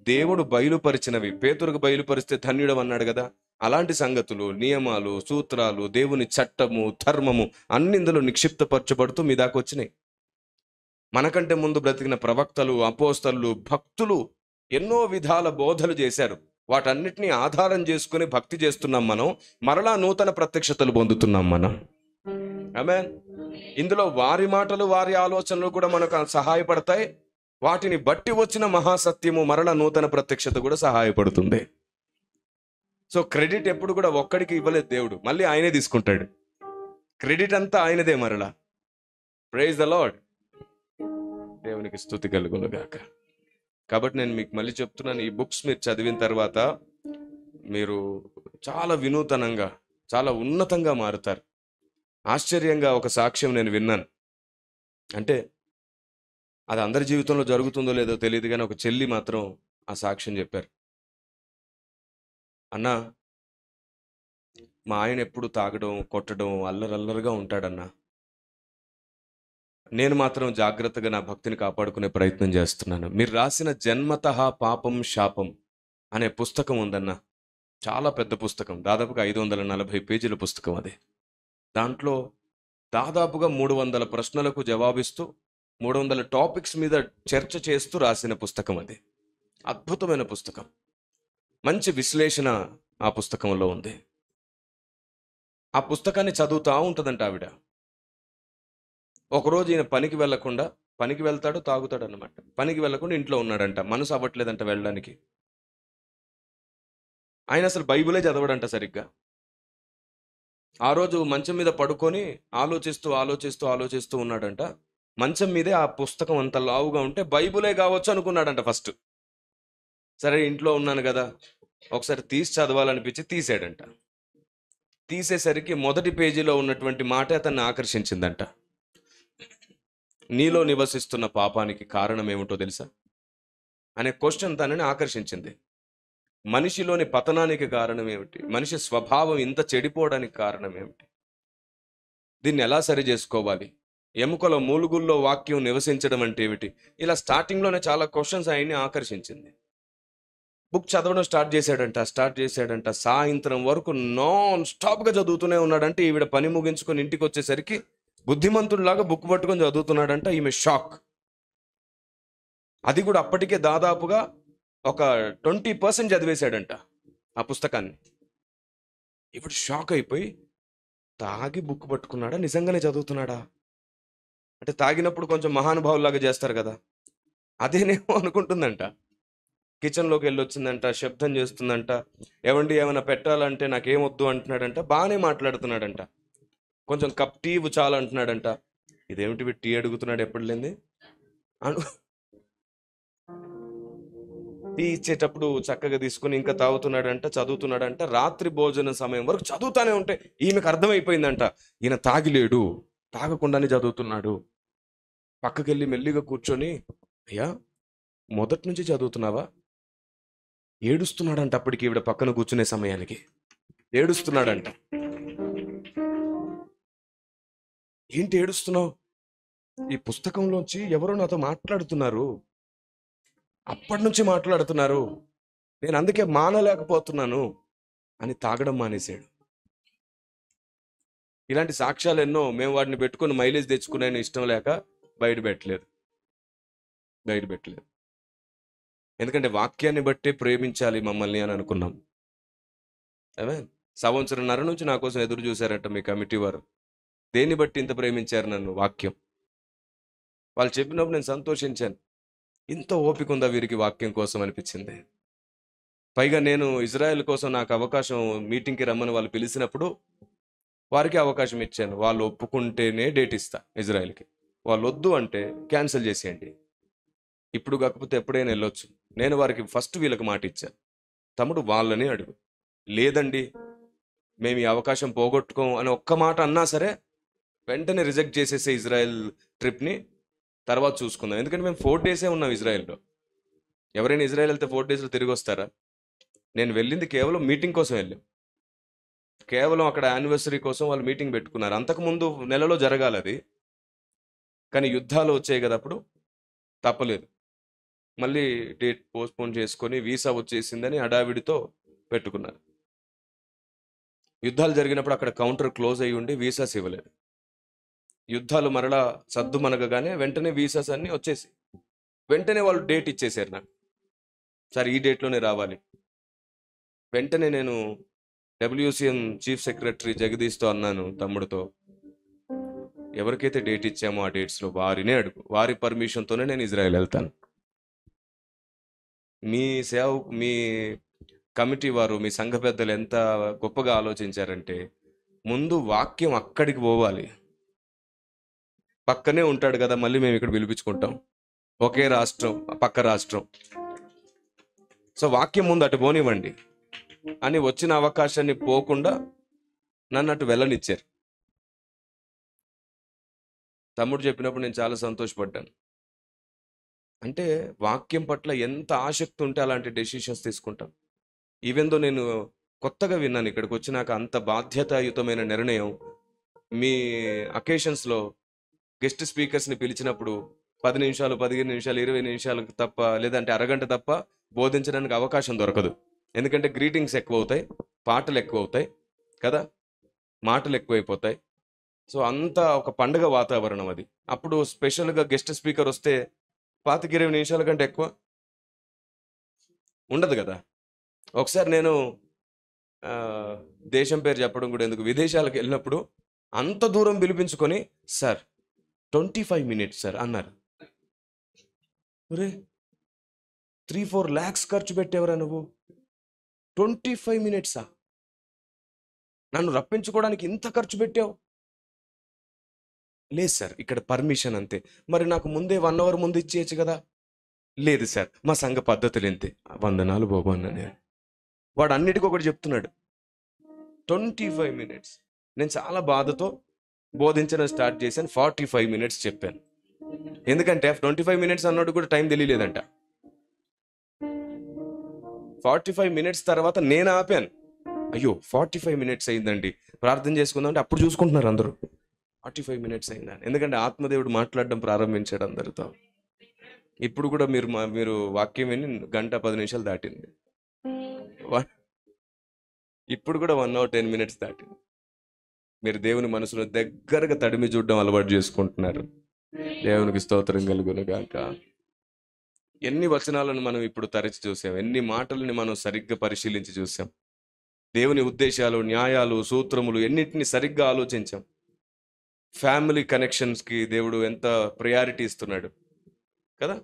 దేవుడు బయలుపరిచినవి, పేతురుకు బయలుపరిస్తే ధన్యుడు అన్నాడు కదా. అలాంటి సంగతులు, నియమాలు, సూత్రాలు, దేవుని చట్టము, ధర్మము అన్ని ఇందులో నిక్షిప్తపరచబడుతూ మీ దాకా వచ్చినాయి. మనకంటే ముందు బ్రతికిన ప్రవక్తలు, అపోస్తలు, భక్తులు ఎన్నో విధాల బోధలు చేశారు. వాటన్నిటిని ఆధారం చేసుకుని భక్తి చేస్తున్నాం మనం. మరలా నూతన ప్రత్యక్షతలు పొందుతున్నాం మనం. ఆమేన్. ఇందులో వారి మాటలు, వారి ఆలోచనలు కూడా మనకు సహాయపడతాయి. వాటిని బట్టి వచ్చిన మహాసత్యము, మరలా నూతన ప్రత్యక్షత కూడా సహాయపడుతుంది. సో క్రెడిట్ ఎప్పుడు కూడా ఒక్కడికి ఇవ్వలేదు దేవుడు, మళ్ళీ ఆయనే తీసుకుంటాడు. క్రెడిట్ అంతా ఆయనదే మరలా. Praise the Lord. దేవునికి స్తుతి కలుగును గాక. కాబట్టి నేను మీకు మళ్ళీ చెప్తున్నాను, ఈ బుక్స్ మీరు చదివిన తర్వాత మీరు చాలా వినూతనంగా, చాలా ఉన్నతంగా మారుతారు. ఆశ్చర్యంగా ఒక సాక్ష్యం నేను విన్నాను. అంటే అది అందరి జీవితంలో జరుగుతుందో లేదో తెలియదు, కానీ ఒక చెల్లి మాత్రం ఆ సాక్ష్యం చెప్పారు. అన్నా, మా ఆయన ఎప్పుడు తాగడం, కొట్టడం, అల్లరల్లరిగా ఉంటాడన్నా. నేను మాత్రం జాగ్రత్తగా నా భక్తిని కాపాడుకునే ప్రయత్నం చేస్తున్నాను. మీరు రాసిన జన్మతః పాపం శాపం అనే పుస్తకం ఉందన్న, చాలా పెద్ద పుస్తకం, దాదాపుగా 540 పేజీల పుస్తకం అది. దాంట్లో దాదాపుగా 300 ప్రశ్నలకు జవాబిస్తూ 300 టాపిక్స్ మీద చర్చ చేస్తూ రాసిన పుస్తకం అది. అద్భుతమైన పుస్తకం, మంచి విశ్లేషణ ఆ పుస్తకంలో ఉంది. ఆ పుస్తకాన్ని చదువుతూ ఉంటుందంట ఆవిడ. ఒకరోజు ఈయన పనికి వెళ్తాడు, తాగుతాడు అన్నమాట. పనికి వెళ్ళకుండా ఇంట్లో ఉన్నాడంట, మనసు అవ్వట్లేదంట వెళ్ళడానికి. ఆయన అసలు బైబిలే చదవడంట సరిగ్గా. ఆ రోజు మంచం మీద పడుకొని ఆలోచిస్తూ ఆలోచిస్తూ ఆలోచిస్తూ ఉన్నాడంట. మంచం మీదే ఆ పుస్తకం అంత లావుగా ఉంటే బైబులే కావచ్చు అనుకున్నాడంట ఫస్ట్. సరే ఇంట్లో ఉన్నాను కదా, ఒకసారి తీసి చదవాలనిపించి తీసాడంట. తీసేసరికి మొదటి పేజీలో ఉన్నటువంటి మాట అతన్ని ఆకర్షించిందంట. నీలో నివసిస్తున్న పాపానికి కారణం ఏమిటో తెలుసా అనే క్వశ్చన్ తనని ఆకర్షించింది. మనిషిలోని పతనానికి కారణం ఏమిటి? మనిషి స్వభావం ఇంత చెడిపోవడానికి కారణం ఏమిటి? దీన్ని ఎలా సరి చేసుకోవాలి? ఎముకల మూలుగుల్లో వాక్యం నివసించడం అంటే ఏమిటి? ఇలా స్టార్టింగ్లోనే చాలా క్వశ్చన్స్ ఆయన్ని ఆకర్షించింది. బుక్ చదవడం స్టార్ట్ చేశాడంట. సాయంత్రం వరకు నాన్ స్టాప్గా చదువుతూనే ఉన్నాడంటే. ఈవిడ పని ముగించుకొని ఇంటికి వచ్చేసరికి బుద్ధిమంతుడిలాగా బుక్ పట్టుకొని చదువుతున్నాడంట. ఈమె షాక్. అది కూడా అప్పటికే దాదాపుగా ఒక 20% చదివేశాడంట ఆ పుస్తకాన్ని. ఇప్పుడు షాక్ అయిపోయి, తాగి బుక్ పట్టుకున్నాడా, నిజంగానే చదువుతున్నాడా? అంటే తాగినప్పుడు కొంచెం మహానుభావులాగా చేస్తారు కదా, అదేనేమో అనుకుంటుందంట. కిచెన్లోకి వెళ్ళి వచ్చిందంట, శబ్దం చేస్తుందంట. ఏమండి ఏమైనా పెట్టాలంటే నాకేమొద్దు అంటున్నాడంట. బాగానే మాట్లాడుతున్నాడంట. కొంచెం కప్ టీ చాలా అంటున్నాడంట. ఇదేమిటి టీ అడుగుతున్నాడు ఎప్పుడు లేని అను. టీ ఇచ్చేటప్పుడు చక్కగా తీసుకుని ఇంకా తాగుతున్నాడంట, చదువుతున్నాడంట. రాత్రి భోజన సమయం వరకు చదువుతానే ఉంటే ఈమెకు అర్థమైపోయిందంట, ఈయన తాగిలేడు, తాగకుండానే చదువుతున్నాడు. పక్కకెళ్ళి మెల్లిగా కూర్చొని, అయ్యా మొదటి నుంచి చదువుతున్నావా? ఏడుస్తున్నాడంట. అప్పటికి ఈవిడ పక్కన కూర్చునే సమయానికి ఏడుస్తున్నాడంట. ఏంటి ఏడుస్తున్నావు? ఈ పుస్తకంలోంచి ఎవరో నాతో మాట్లాడుతున్నారు, అప్పటి నుంచి మాట్లాడుతున్నారు, నేను అందుకే మానలేకపోతున్నాను అని తాగడం మానేశాడు. ఇలాంటి సాక్ష్యాలు ఎన్నో. మేము వాటిని పెట్టుకుని మైలేజ్ తెచ్చుకునే ఇష్టం లేక బయట పెట్టలేదు. ఎందుకంటే వాక్యాన్ని బట్టే ప్రేమించాలి మమ్మల్ని అని అనుకున్నాం. అవే సంవత్సరంన్నర నుంచి నా కోసం ఎదురు చూశారట మీ కమిటీ వారు. దేన్ని బట్టి ఇంత ప్రేమించారు నన్ను? వాక్యం. వాళ్ళు చెప్పినప్పుడు నేను సంతోషించాను. ఇంత ఓపిక ఉందా వీరికి వాక్యం కోసం అనిపించింది. పైగా నేను ఇజ్రాయెల్ కోసం నాకు అవకాశం, మీటింగ్కి రమ్మని వాళ్ళు పిలిచినప్పుడు వారికి అవకాశం ఇచ్చాను. వాళ్ళు ఒప్పుకుంటేనే డేట్ ఇస్తా ఇజ్రాయెల్కి. వాళ్ళు వద్దు అంటే క్యాన్సిల్ చేసేయండి, ఇప్పుడు కాకపోతే ఎప్పుడైనా వెళ్ళొచ్చు. నేను వారికి ఫస్ట్ వీళ్ళకి మాట ఇచ్చాను, తమ్ముడు వాళ్ళని అడుగు, లేదండి మేము ఈ అవకాశం పోగొట్టుకోం అని ఒక్క మాట అన్నా సరే వెంటనే రిజెక్ట్ చేసేసే ఇజ్రాయెల్ ట్రిప్ని, తర్వాత చూసుకుందాం. ఎందుకంటే మేము 4 డేసే ఉన్నాం ఇజ్రాయెల్లో. ఎవరైనా ఇజ్రాయెల్ వెళ్తే 4 డేస్లో తిరిగి వస్తారా? నేను వెళ్ళింది కేవలం మీటింగ్ కోసం వెళ్ళాం. కేవలం అక్కడ యానివర్సరీ కోసం వాళ్ళు మీటింగ్ పెట్టుకున్నారు. అంతకుముందు నెలలో జరగాలి అది, కానీ యుద్ధాలు వచ్చాయి కదా, అప్పుడు తప్పలేదు. మళ్ళీ డేట్ పోస్ట్పోన్ చేసుకొని వీసా వచ్చేసిందని హడావిడితో పెట్టుకున్నారు. యుద్ధాలు జరిగినప్పుడు అక్కడ కౌంటర్ క్లోజ్ అయ్యి ఉండి వీసాస్ ఇవ్వలేదు. యుద్ధాలు మరలా సద్దుమనగగానే వెంటనే వీసాస్ అన్నీ వచ్చేసి వెంటనే వాళ్ళు డేట్ ఇచ్చేసారు నాకు. సార్ ఈ డేట్లోనే రావాలి. వెంటనే నేను WCM చీఫ్ సెక్రటరీ జగదీష్తో అన్నాను, తమ్ముడితో, ఎవరికైతే డేట్ ఇచ్చామో ఆ డేట్స్లో వారినే అడుగు, వారి పర్మిషన్తోనే నేను ఇజ్రాయెల్ వెళ్తాను. మీ కమిటీ వారు, మీ సంఘ పెద్దలు ఎంత గొప్పగా ఆలోచించారంటే, ముందు వాక్యం అక్కడికి పోవాలి. పక్కనే ఉంటాడు కదా, మళ్ళీ మేము ఇక్కడ పిలిపించుకుంటాం, ఒకే రాష్ట్రం పక్క రాష్ట్రం, సో వాక్యం ముందు అటు పోనివ్వండి అని వచ్చిన అవకాశాన్ని పోకుండా నన్ను అటు వెళ్ళనిచ్చారు. తమ్ముడు చెప్పినప్పుడు నేను చాలా సంతోషపడ్డాను. అంటే వాక్యం పట్ల ఎంత ఆసక్తి ఉంటే అలాంటి డెసిషన్స్ తీసుకుంటాం. ఈవెన్ దో నేను కొత్తగా విన్నాను ఇక్కడికి వచ్చినాక, అంత బాధ్యతాయుతమైన నిర్ణయం. మీ అకేషన్స్లో గెస్ట్ స్పీకర్స్ని పిలిచినప్పుడు 10 నిమిషాలు, 15 నిమిషాలు, 20 నిమిషాలకు తప్ప, లేదంటే అరగంట తప్ప బోధించడానికి అవకాశం దొరకదు. ఎందుకంటే గ్రీటింగ్స్ ఎక్కువ అవుతాయి, పాటలు ఎక్కువ అవుతాయి కదా, మాటలు ఎక్కువైపోతాయి. సో అంతా ఒక పండుగ వాతావరణం అది. అప్పుడు స్పెషల్గా గెస్ట్ స్పీకర్ వస్తే 25-20 నిమిషాల కంటే ఎక్కువ ఉండదు కదా. ఒకసారి నేను దేశం పేరు చెప్పడం కూడా ఎందుకు, విదేశాలకు వెళ్ళినప్పుడు అంత దూరం పిలిపించుకొని, సార్ 25 minutes సార్ అన్నారు. ఒరే 3-4 lakhs ఖర్చు పెట్టేవరా నువ్వు, 25 minutes నన్ను రప్పించుకోవడానికి ఇంత ఖర్చు పెట్టావు? లేదు సార్, ఇక్కడ పర్మిషన్ అంతే. మరి నాకు ముందే 1 అవర్ ముందు ఇచ్చేయచ్చు కదా. లేదు సార్, మా సంఘ పద్ధతులు ఇంతే. వందనాలు బాబు అన్న నేను. వాడు అన్నిటికీ ఒకటి చెప్తున్నాడు. 25 మినిట్స్ నేను చాలా బాధతో బోధించడం స్టార్ట్ చేశాను. 45 మినిట్స్ చెప్పాను. ఎందుకంటే 25 మినిట్స్ అన్నట్టు కూడా టైం తెలియలేదంట. 45 మినిట్స్ తర్వాత నేను ఆపాను. అయ్యో 45 మినిట్స్ అయిందండి, ప్రార్థన చేసుకుందాం అంటే అప్పుడు చూసుకుంటున్నారు అందరూ 45 మినిట్స్ అయిందని. ఎందుకంటే ఆత్మదేవుడు మాట్లాడడం ప్రారంభించాడు అందరితో. ఇప్పుడు కూడా మీరు వాక్యం విని గంట 10 నిమిషాలు దాటింది. ఇప్పుడు కూడా 1 అవర్ 10 మినిట్స్ దాటింది. మీరు దేవుని మనసులో దగ్గరగా తడిమి చూడడం అలవాటు చేసుకుంటున్నారు. దేవునికి స్తోత్రం కలుగును గాక. ఎన్ని వచనాలను మనం ఇప్పుడు తరచి చూసాం, ఎన్ని మాటలని మనం సరిగ్గా పరిశీలించి చూసాం. దేవుని ఉద్దేశాలు, న్యాయాలు, సూత్రములు ఎన్నిటిని సరిగ్గా ఆలోచించాం. ఫ్యామిలీ కనెక్షన్స్కి దేవుడు ఎంత ప్రయారిటీ ఇస్తున్నాడు కదా.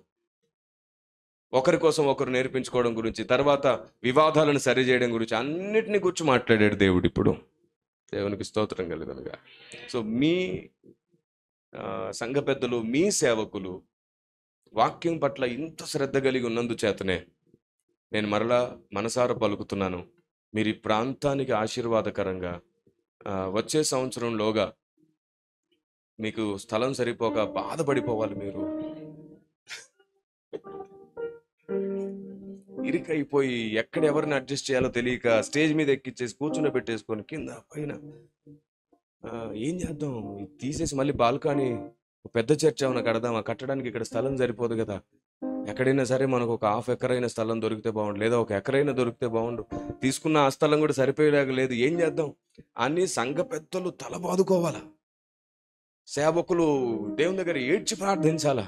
ఒకరి కోసం ఒకరు నేర్పించుకోవడం గురించి, తర్వాత వివాదాలను సరిచేయడం గురించి, అన్నిటిని గురించి మాట్లాడాడు దేవుడు ఇప్పుడు. దేవునికి స్తోత్రం కలుగునుగా. సో మీ సంఘ పెద్దలు, మీ సేవకులు వాక్యం పట్ల ఇంత శ్రద్ధ కలిగి ఉన్నందు చేతనే నేను మరలా మనసారా పలుకుతున్నాను, మీరు ఈ ప్రాంతానికి ఆశీర్వాదకరంగా వచ్చే సంవత్సరంలోగా మీకు స్థలం సరిపోక బాధపడిపోవాలి. మీరు ఇరికైపోయి ఎక్కడ ఎవరిని అడ్జస్ట్ చేయాలో తెలియక స్టేజ్ మీద ఎక్కిచ్చేసి కూర్చుని పెట్టేసుకొని కింద పైన ఏం చేద్దాం, తీసేసి మళ్ళీ బాల్కనీ పెద్ద చర్చ్ ఏమైనా కడదామా, కట్టడానికి ఇక్కడ స్థలం సరిపోదు కదా, ఎక్కడైనా సరే మనకు ఒక 1/2 ఎకరైన స్థలం దొరికితే బాగుండు, లేదా 1 ఎకరైనా దొరికితే బాగుండు, తీసుకున్న ఆ స్థలం కూడా సరిపోయేలాగా లేదు, ఏం చేద్దాం అని సంఘ పెద్దలు తలబాదుకోవాలా. సేవకులు దేవుని దగ్గర ఏడ్చి ప్రార్థించాలా.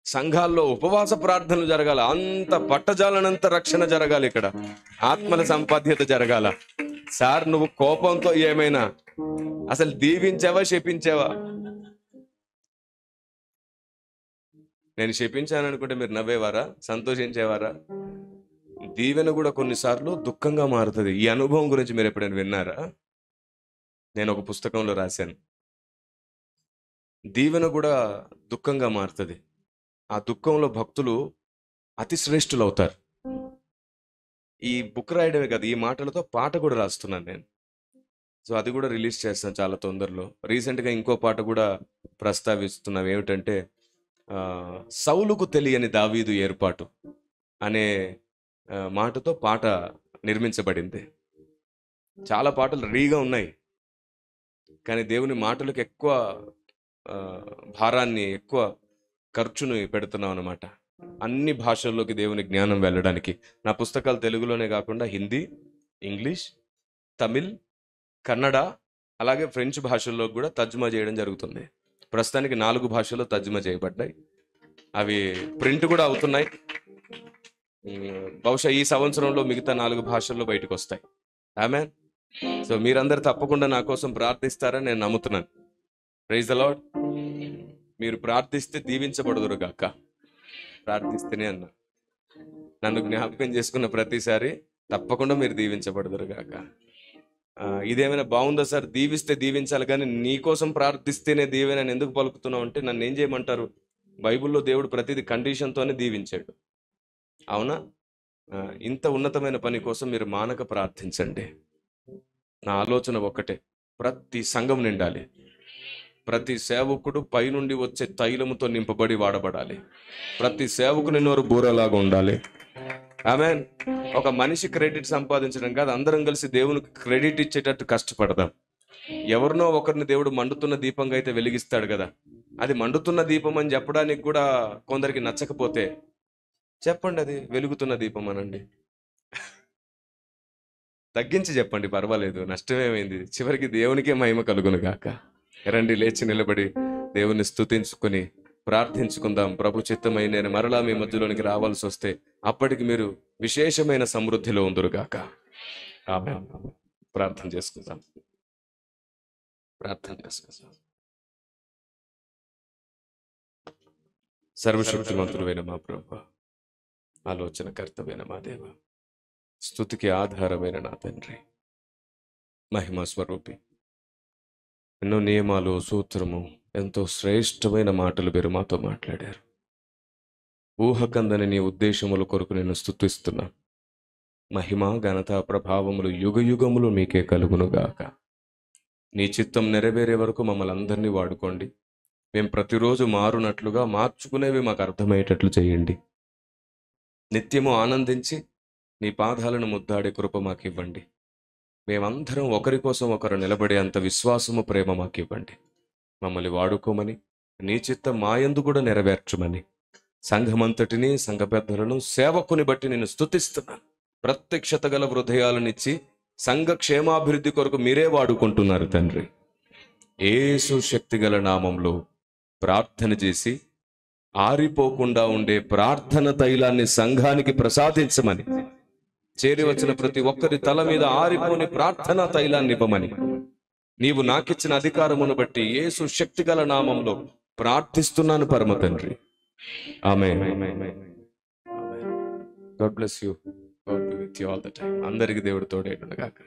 సంఘాల్లో ఉపవాస ప్రార్థనలు జరగాల. అంత పట్టజాలనంత రక్షణ జరగాలి. ఇక్కడ ఆత్మల సంపాద్యత జరగాల. సార్ నువ్వు కోపంతో ఏమైనా అసలు దీవించావా శపించావా? నేను శపించాను అనుకుంటే మీరు నవ్వేవారా, సంతోషించేవారా? దీవెన కూడా కొన్నిసార్లు దుఃఖంగా మారుతుంది. ఈ అనుభవం గురించి మీరు ఎప్పుడైనా విన్నారా? నేను ఒక పుస్తకంలో రాశాను, దీవెన కూడా దుఃఖంగా మారుతుంది. ఆ దుఃఖంలో భక్తులు అతి శ్రేష్ఠులు అవుతారు. ఈ బుక్ రాయడమే కాదు, ఈ మాటలతో పాట కూడా రాస్తున్నాను నేను. సో అది కూడా రిలీజ్ చేస్తాను చాలా తొందరలో. రీసెంట్గా ఇంకో పాట కూడా ప్రస్తావిస్తున్నాం. ఏమిటంటే సౌలుకు తెలియని దావీదు ఏర్పాటు అనే మాటతో పాట నిర్మించబడింది. చాలా పాటలు రెడీగా ఉన్నాయి, కానీ దేవుని మాటలకు ఎక్కువ భారాన్ని, ఎక్కువ ఖర్చుని పెడుతున్నాం అన్నమాట. అన్ని భాషల్లోకి దేవుని జ్ఞానం వెళ్ళడానికి నా పుస్తకాలు తెలుగులోనే కాకుండా హిందీ, ఇంగ్లీష్, తమిళ్, కన్నడ, అలాగే ఫ్రెంచ్ భాషల్లో కూడా తర్జుమా చేయడం జరుగుతుంది. ప్రస్తుతానికి 4 భాషల్లో తర్జుమా చేయబడ్డాయి. అవి ప్రింట్ కూడా అవుతున్నాయి. బహుశా ఈ సంవత్సరంలో మిగతా 4 భాషల్లో బయటకు వస్తాయి. ఆమేన్. సో మీరందరూ తప్పకుండా నా కోసం ప్రార్థిస్తారని నేను నమ్ముతున్నాను. Praise the Lord. మీరు ప్రార్థిస్తే దీవించబడుదురు గాక. ప్రార్థిస్తేనే అన్నా, నన్ను జ్ఞాపకం చేసుకున్న ప్రతిసారి తప్పకుండా మీరు దీవించబడుదురు గాక. ఇదేమైనా బాగుందా సార్, దీవిస్తే దీవించాలి కానీ నీకోసం ప్రార్థిస్తేనే దీవెనని ఎందుకు పలుకుతున్నావు అంటే నన్ను ఏం చేయమంటారు? బైబిల్లో దేవుడు ప్రతిదీ కండిషన్తోనే దీవించాడు. అవునా? ఇంత ఉన్నతమైన పని కోసం మీరు మానక ప్రార్థించండి. నా ఆలోచన ఒక్కటే, ప్రతి సంఘం నిండాలి, ప్రతి సేవకుడు పైనుండి వచ్చే తైలముతో నింపబడి వాడబడాలి, ప్రతి సేవకుని నోరు బూరలాగా ఉండాలి. ఆమేన్. ఒక మనిషి క్రెడిట్ సంపాదించడం కాదు, అందరం కలిసి దేవునికి క్రెడిట్ ఇచ్చేటట్టు కష్టపడదాం. ఎవరినో ఒకరిని దేవుడు మండుతున్న దీపంగా అయితే వెలిగిస్తాడు కదా, అది మండుతున్న దీపం అని చెప్పడానికి కూడా కొందరికి నచ్చకపోతే చెప్పండి అది వెలుగుతున్న దీపం అనండి. తగ్గించి చెప్పండి, పర్వాలేదు, నష్టమేమైంది. చివరికి దేవునికే మహిమ కలుగును గాక. రండి, లేచి నిలబడి దేవుని స్తుతించుకుని ప్రార్థించుకుందాం. ప్రభు చిత్తమై నేను మరలా మీ మధ్యలోనికి రావాల్సి వస్తే అప్పటికి మీరు విశేషమైన సమృద్ధిలో ఉందురుగాక. ఆమేన్. ప్రార్థన చేసుకుందాం. సర్వశక్తిమంతుడైన మా ప్రభు, ఆలోచనకర్తమైన మా దేవ, స్తుతికి ఆధారమైన నా తండ్రి, మహిమా స్వరూపి, ఎన్నో నియమాలు, సూత్రము, ఎంతో శ్రేష్టమైన మాటలు మీరు మాతో మాట్లాడారు. ఊహకందని నీ ఉద్దేశముల కొరకు నేను స్తుతిస్తున్నా. మహిమ, ఘనత, ప్రభావములు యుగ యుగములు మీకే కలుగునుగాక. నీ చిత్తం నెరవేరే వరకు మమ్మల్ని అందరినీ వాడుకోండి. మేము ప్రతిరోజు మారునట్లుగా, మార్చుకునేవి మాకు అర్థమయ్యేటట్లు చేయండి. నిత్యము ఆనందించి నీ పాదాలను ముద్దాడే కృప మాకు ఇవ్వండి. మేమందరం ఒకరి కోసం ఒకరు నిలబడే అంత విశ్వాసము, ప్రేమ మాకు ఇవ్వండి. మమ్మల్ని వాడుకోమని, నీ చిత్తం మాయందు కూడా నెరవేర్చమని, సంఘమంతటిని, సంఘ పెద్దలను, సేవకుని బట్టి నేను స్తుతిస్తున్నాను. ప్రత్యక్షత గల హృదయాలనిచ్చి సంఘ క్షేమాభివృద్ధి కొరకు మీరే వాడుకుంటున్నారు తండ్రి. యేసు శక్తి గల నామంలో ప్రార్థన చేసి ఆరిపోకుండా ఉండే ప్రార్థన తైలాన్ని సంఘానికి ప్రసాదించమని, చేరి వచ్చిన ప్రతి ఒక్కరి తల మీద ఆరిపోని ప్రార్థనా తైలాన్ని ఇవ్వమని నీవు నాకిచ్చిన అధికారమును బట్టి యేసు శక్తి గల నామంలో ప్రార్థిస్తున్నాను పరమ తండ్రి. ఆమేన్. God bless you. God be with you all the time. అందరికి దేవుడు తోడేడుగాక.